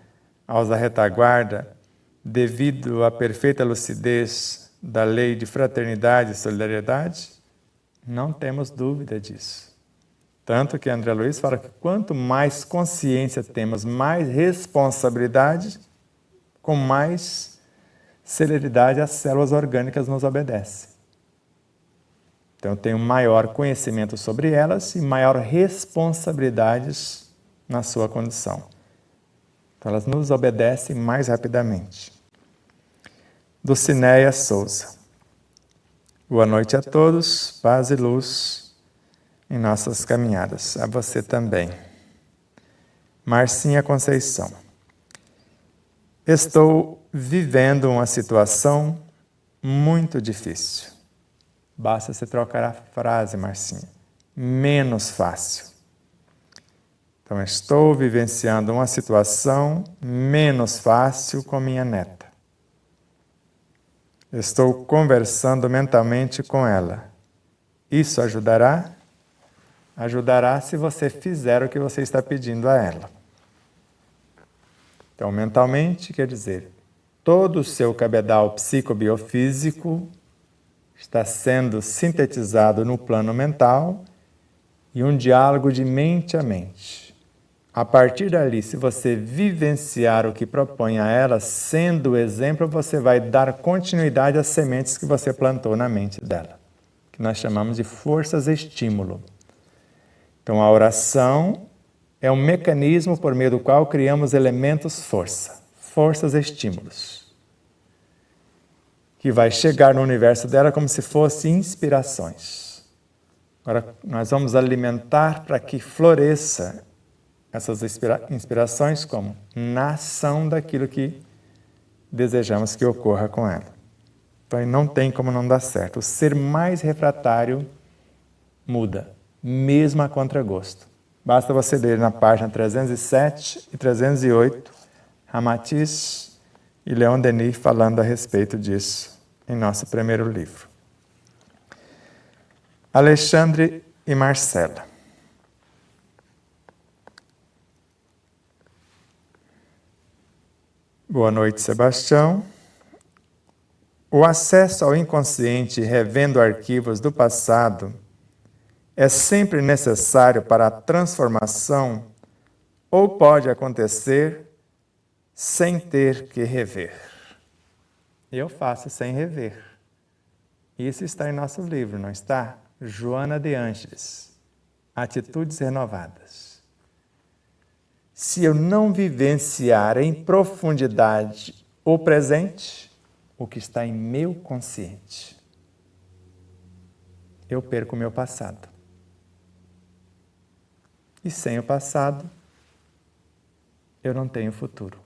aos da retaguarda, devido à perfeita lucidez da lei de fraternidade e solidariedade? Não temos dúvida disso. Tanto que André Luiz fala que quanto mais consciência temos, mais responsabilidade, com mais celeridade as células orgânicas nos obedecem. Então eu tenho maior conhecimento sobre elas e maior responsabilidades na sua condição. Então elas nos obedecem mais rapidamente. Dulcinéia Souza. Boa noite a todos, paz e luz em nossas caminhadas. A você também. Marcinha Conceição. Estou vivendo uma situação muito difícil. Basta você trocar a frase, Marcinha. Menos fácil. Então, estou vivenciando uma situação menos fácil com minha neta. Estou conversando mentalmente com ela. Isso ajudará? Ajudará se você fizer o que você está pedindo a ela. Então, mentalmente quer dizer, todo o seu cabedal psicobiofísico está sendo sintetizado no plano mental e um diálogo de mente a mente. A partir dali, se você vivenciar o que propõe a ela, sendo o exemplo, você vai dar continuidade às sementes que você plantou na mente dela, que nós chamamos de forças estímulo. Então, a oração é um mecanismo por meio do qual criamos elementos força, forças estímulos, que vai chegar no universo dela como se fossem inspirações. Agora, nós vamos alimentar para que floresça essas inspirações como na ação daquilo que desejamos que ocorra com ela. Então, não tem como não dar certo. O ser mais refratário muda, mesmo a contragosto. Basta você ler na página 307 e 308, Ramatiz, e Leon Denis falando a respeito disso em nosso primeiro livro. Alexandre e Marcela. Boa noite, Sebastião. O acesso ao inconsciente revendo arquivos do passado é sempre necessário para a transformação ou pode acontecer sem ter que rever? Eu faço sem rever. Isso está em nosso livro, não está? Joana de Ângeles, Atitudes Renovadas. Se eu não vivenciar em profundidade o presente, o que está em meu consciente, eu perco o meu passado. E sem o passado, eu não tenho futuro.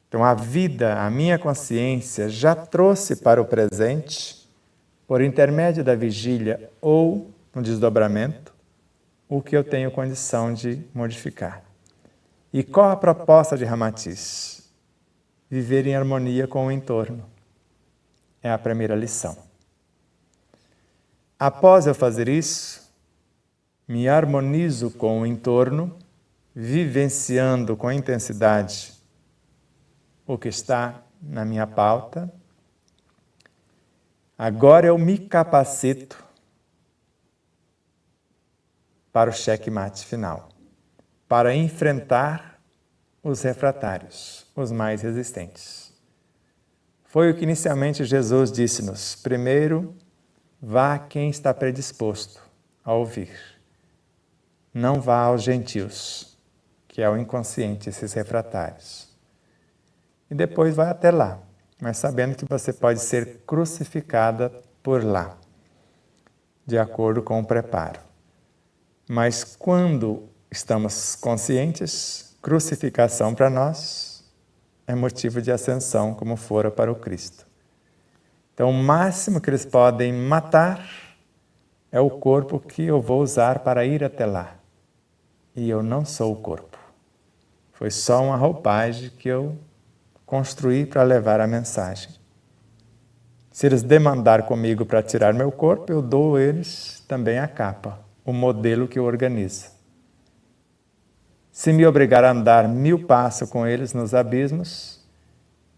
Então a vida, a minha consciência, já trouxe para o presente, por intermédio da vigília ou no desdobramento, o que eu tenho condição de modificar. E qual a proposta de Ramatiz? Viver em harmonia com o entorno. É a primeira lição. Após eu fazer isso, me harmonizo com o entorno, vivenciando com intensidade o que está na minha pauta. Agora eu me capacito para o checkmate final, para enfrentar os refratários, os mais resistentes. Foi o que inicialmente Jesus disse-nos: primeiro, vá a quem está predisposto a ouvir. Não vá aos gentios, que é o inconsciente, esses refratários. E depois vai até lá, mas sabendo que você pode ser crucificada por lá, de acordo com o preparo. Mas quando estamos conscientes, crucificação para nós é motivo de ascensão, como fora para o Cristo. Então, o máximo que eles podem matar é o corpo que eu vou usar para ir até lá. E eu não sou o corpo. Foi só uma roupagem que eu construí para levar a mensagem. Se eles demandar comigo para tirar meu corpo, eu dou a eles também a capa, o modelo que eu organizo. Se me obrigar a andar 1000 passos com eles nos abismos,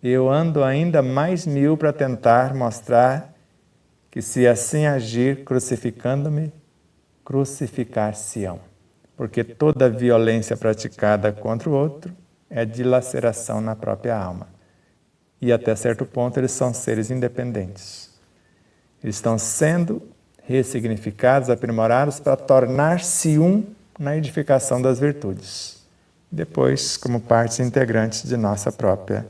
eu ando ainda mais 1000 para tentar mostrar que se assim agir crucificando-me, crucificar-se-ão. Porque toda violência praticada contra o outro é dilaceração na própria alma. E até certo ponto eles são seres independentes. Eles estão sendo ressignificados, aprimorados para tornar-se um na edificação das virtudes. Depois, como partes integrantes de nossa própria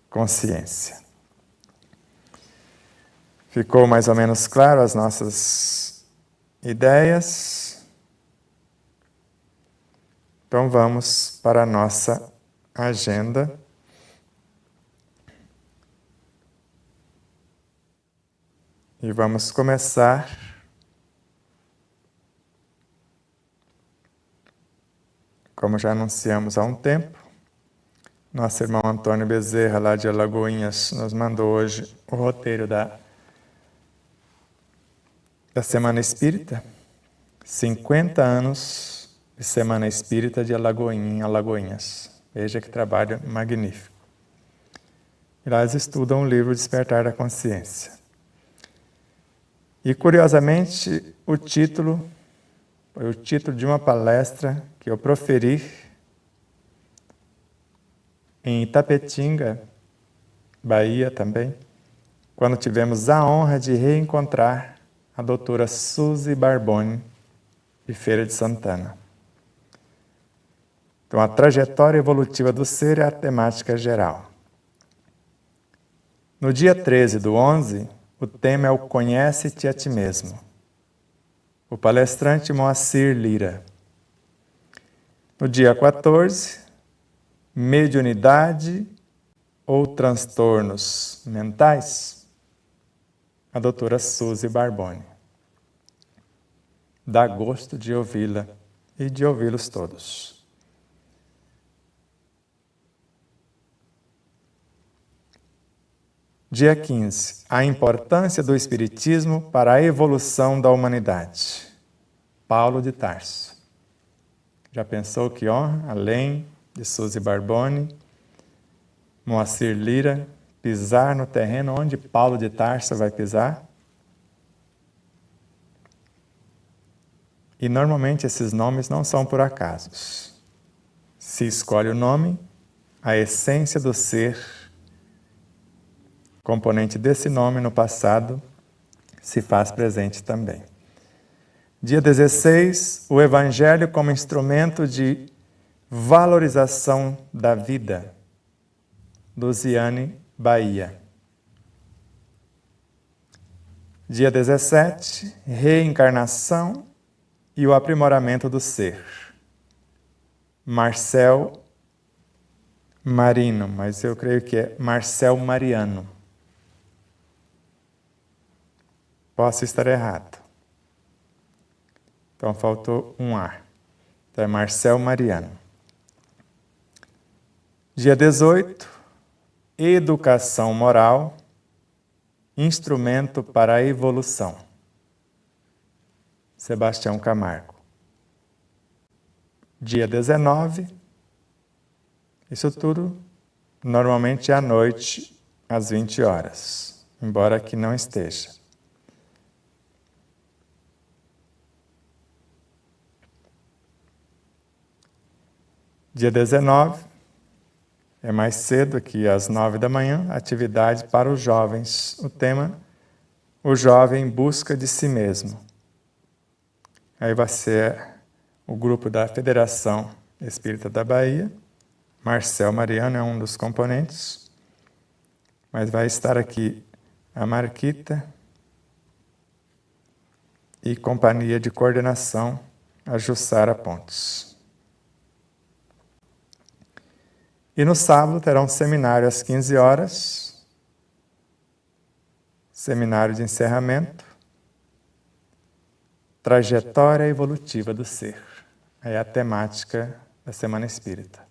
consciência. Ficou mais ou menos claro as nossas ideias? Então vamos para a nossa agenda. E vamos começar como já anunciamos há um tempo. Nosso irmão Antônio Bezerra, lá de Alagoinhas, nos mandou hoje o roteiro da Semana Espírita. 50 anos de Semana Espírita de Alagoinha, em Alagoinhas. Veja que trabalho magnífico. E lá eles estudam o livro Despertar da Consciência. E, curiosamente, o título foi o título de uma palestra que eu proferi em Itapetinga, Bahia também, quando tivemos a honra de reencontrar a doutora Suzy Barboni, de Feira de Santana. Então, a trajetória evolutiva do ser é a temática geral. No dia 13/11, o tema é o Conhece-te a ti mesmo. O palestrante Moacir Lira. No dia 14, Mediunidade ou transtornos mentais, a doutora Suzy Barboni. Dá gosto de ouvi-la e de ouvi-los todos. Dia 15. A importância do Espiritismo para a evolução da humanidade. Paulo de Tarso. Já pensou que honra, além de Suzy Barbone, Moacir Lira, pisar no terreno onde Paulo de Tarso vai pisar? E normalmente esses nomes não são por acasos. Se escolhe o nome, a essência do ser, componente desse nome no passado, se faz presente também. Dia 16, o Evangelho como instrumento de valorização da vida. Luziane Bahia. Dia 17, reencarnação e o aprimoramento do ser. Marcel Marino, mas eu creio que é Marcel Mariano. Posso estar errado. Então faltou um A. Então é Marcel Mariano. Dia 18, educação moral, instrumento para a evolução. Sebastião Camargo. Dia 19, isso tudo normalmente à noite, às 20 horas, embora aqui não esteja. Dia 19, é mais cedo, aqui às 9 da manhã, atividade para os jovens. O tema, o jovem em busca de si mesmo. Aí vai ser o grupo da Federação Espírita da Bahia. Marcel Mariano é um dos componentes, mas vai estar aqui a Marquita e companhia de coordenação, a Jussara Pontes. E no sábado terá um seminário às 15 horas, seminário de encerramento, trajetória evolutiva do ser. É a temática da Semana Espírita,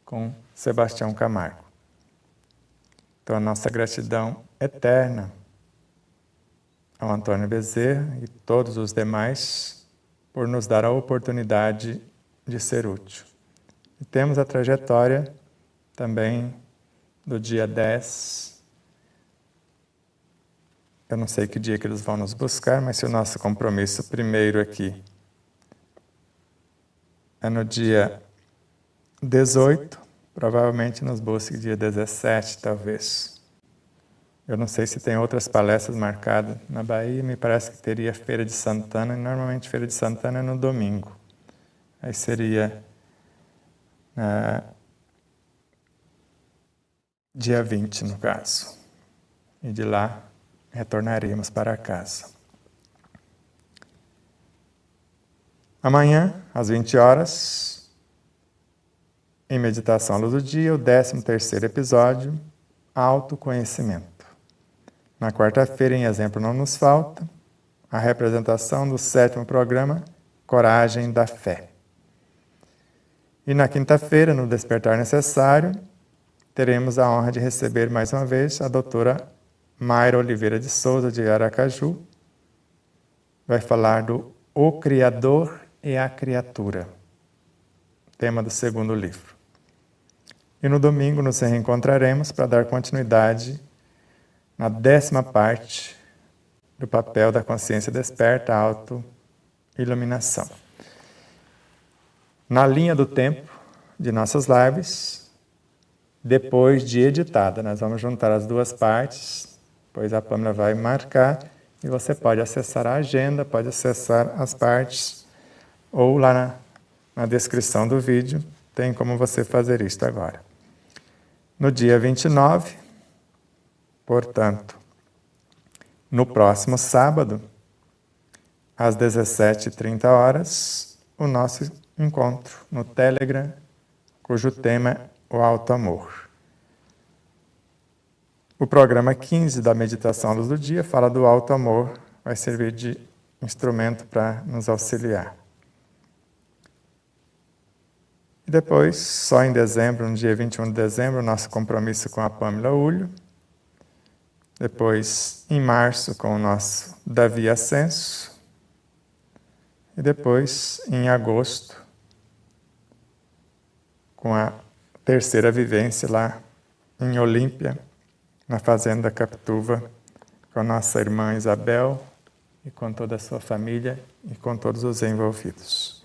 com Sebastião Camargo. Então a nossa gratidão eterna ao Antônio Bezerra e todos os demais por nos dar a oportunidade de ser útil. E temos a trajetória também do dia 10, eu não sei que dia que eles vão nos buscar, mas se o nosso compromisso primeiro aqui é no dia 18, provavelmente nos busque dia 17, talvez. Eu não sei se tem outras palestras marcadas na Bahia, me parece que teria Feira de Santana, e normalmente Feira de Santana é no domingo. Aí seria dia 20, no caso. E de lá retornaríamos para casa. Amanhã, às 20 horas, em Meditação à Luz do Dia, o 13º episódio, Autoconhecimento. Na quarta-feira, em Exemplo Não Nos Falta, a representação do 7º programa, Coragem da Fé. E na quinta-feira, no Despertar Necessário, teremos a honra de receber mais uma vez a doutora Mayra Oliveira de Souza, de Aracaju. Vai falar do O Criador e a Criatura, tema do 2º livro. E no domingo nos reencontraremos para dar continuidade na 10ª parte do papel da consciência desperta, auto-iluminação. Na linha do tempo de nossas lives, depois de editada, nós vamos juntar as duas partes, pois a Pâmela vai marcar e você pode acessar a agenda, pode acessar as partes, ou lá na descrição do vídeo, tem como você fazer isto agora. No dia 29, portanto, no próximo sábado, às 17h30, o nosso encontro no Telegram, cujo tema é o Alto Amor. O programa 15 da Meditação à Luz do Dia fala do Alto Amor, vai servir de instrumento para nos auxiliar. E depois, só em dezembro, no dia 21 de dezembro, nosso compromisso com a Pâmela Ulho, depois em março com o nosso Davi Ascenso, e depois em agosto com a terceira vivência lá em Olímpia, na Fazenda Capituva, com a nossa irmã Isabel e com toda a sua família e com todos os envolvidos.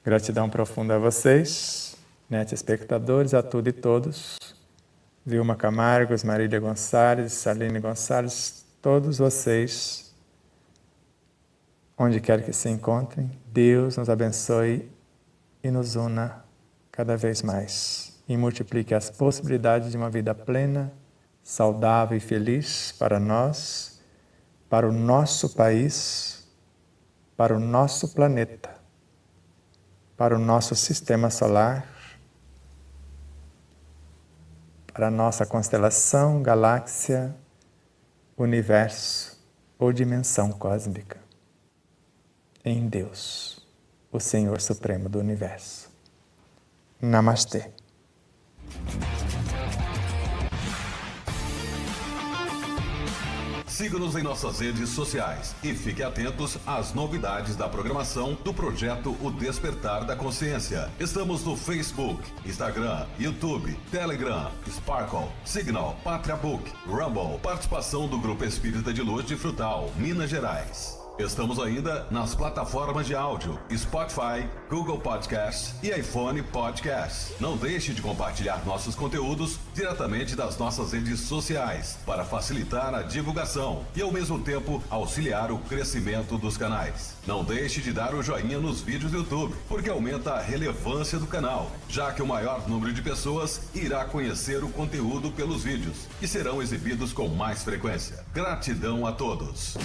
Gratidão profunda a vocês, net espectadores, a tudo e todos. Vilma Camargos, Marília Gonçalves, Saline Gonçalves, todos vocês, onde quer que se encontrem, Deus nos abençoe e nos una cada vez mais e multiplique as possibilidades de uma vida plena, saudável e feliz para nós, para o nosso país, para o nosso planeta, para o nosso sistema solar, para a nossa constelação, galáxia, universo ou dimensão cósmica. Em Deus, o Senhor Supremo do Universo. Namastê. Siga-nos em nossas redes sociais e fique atentos às novidades da programação do projeto O Despertar da Consciência. Estamos no Facebook, Instagram, YouTube, Telegram, Sparkle, Signal, Pátria Book, Rumble, participação do Grupo Espírita de Luz de Frutal, Minas Gerais. Estamos ainda nas plataformas de áudio Spotify, Google Podcasts e iPhone Podcasts. Não deixe de compartilhar nossos conteúdos diretamente das nossas redes sociais para facilitar a divulgação e ao mesmo tempo auxiliar o crescimento dos canais. Não deixe de dar o joinha nos vídeos do YouTube, porque aumenta a relevância do canal, já que o maior número de pessoas irá conhecer o conteúdo pelos vídeos, que serão exibidos com mais frequência. Gratidão a todos.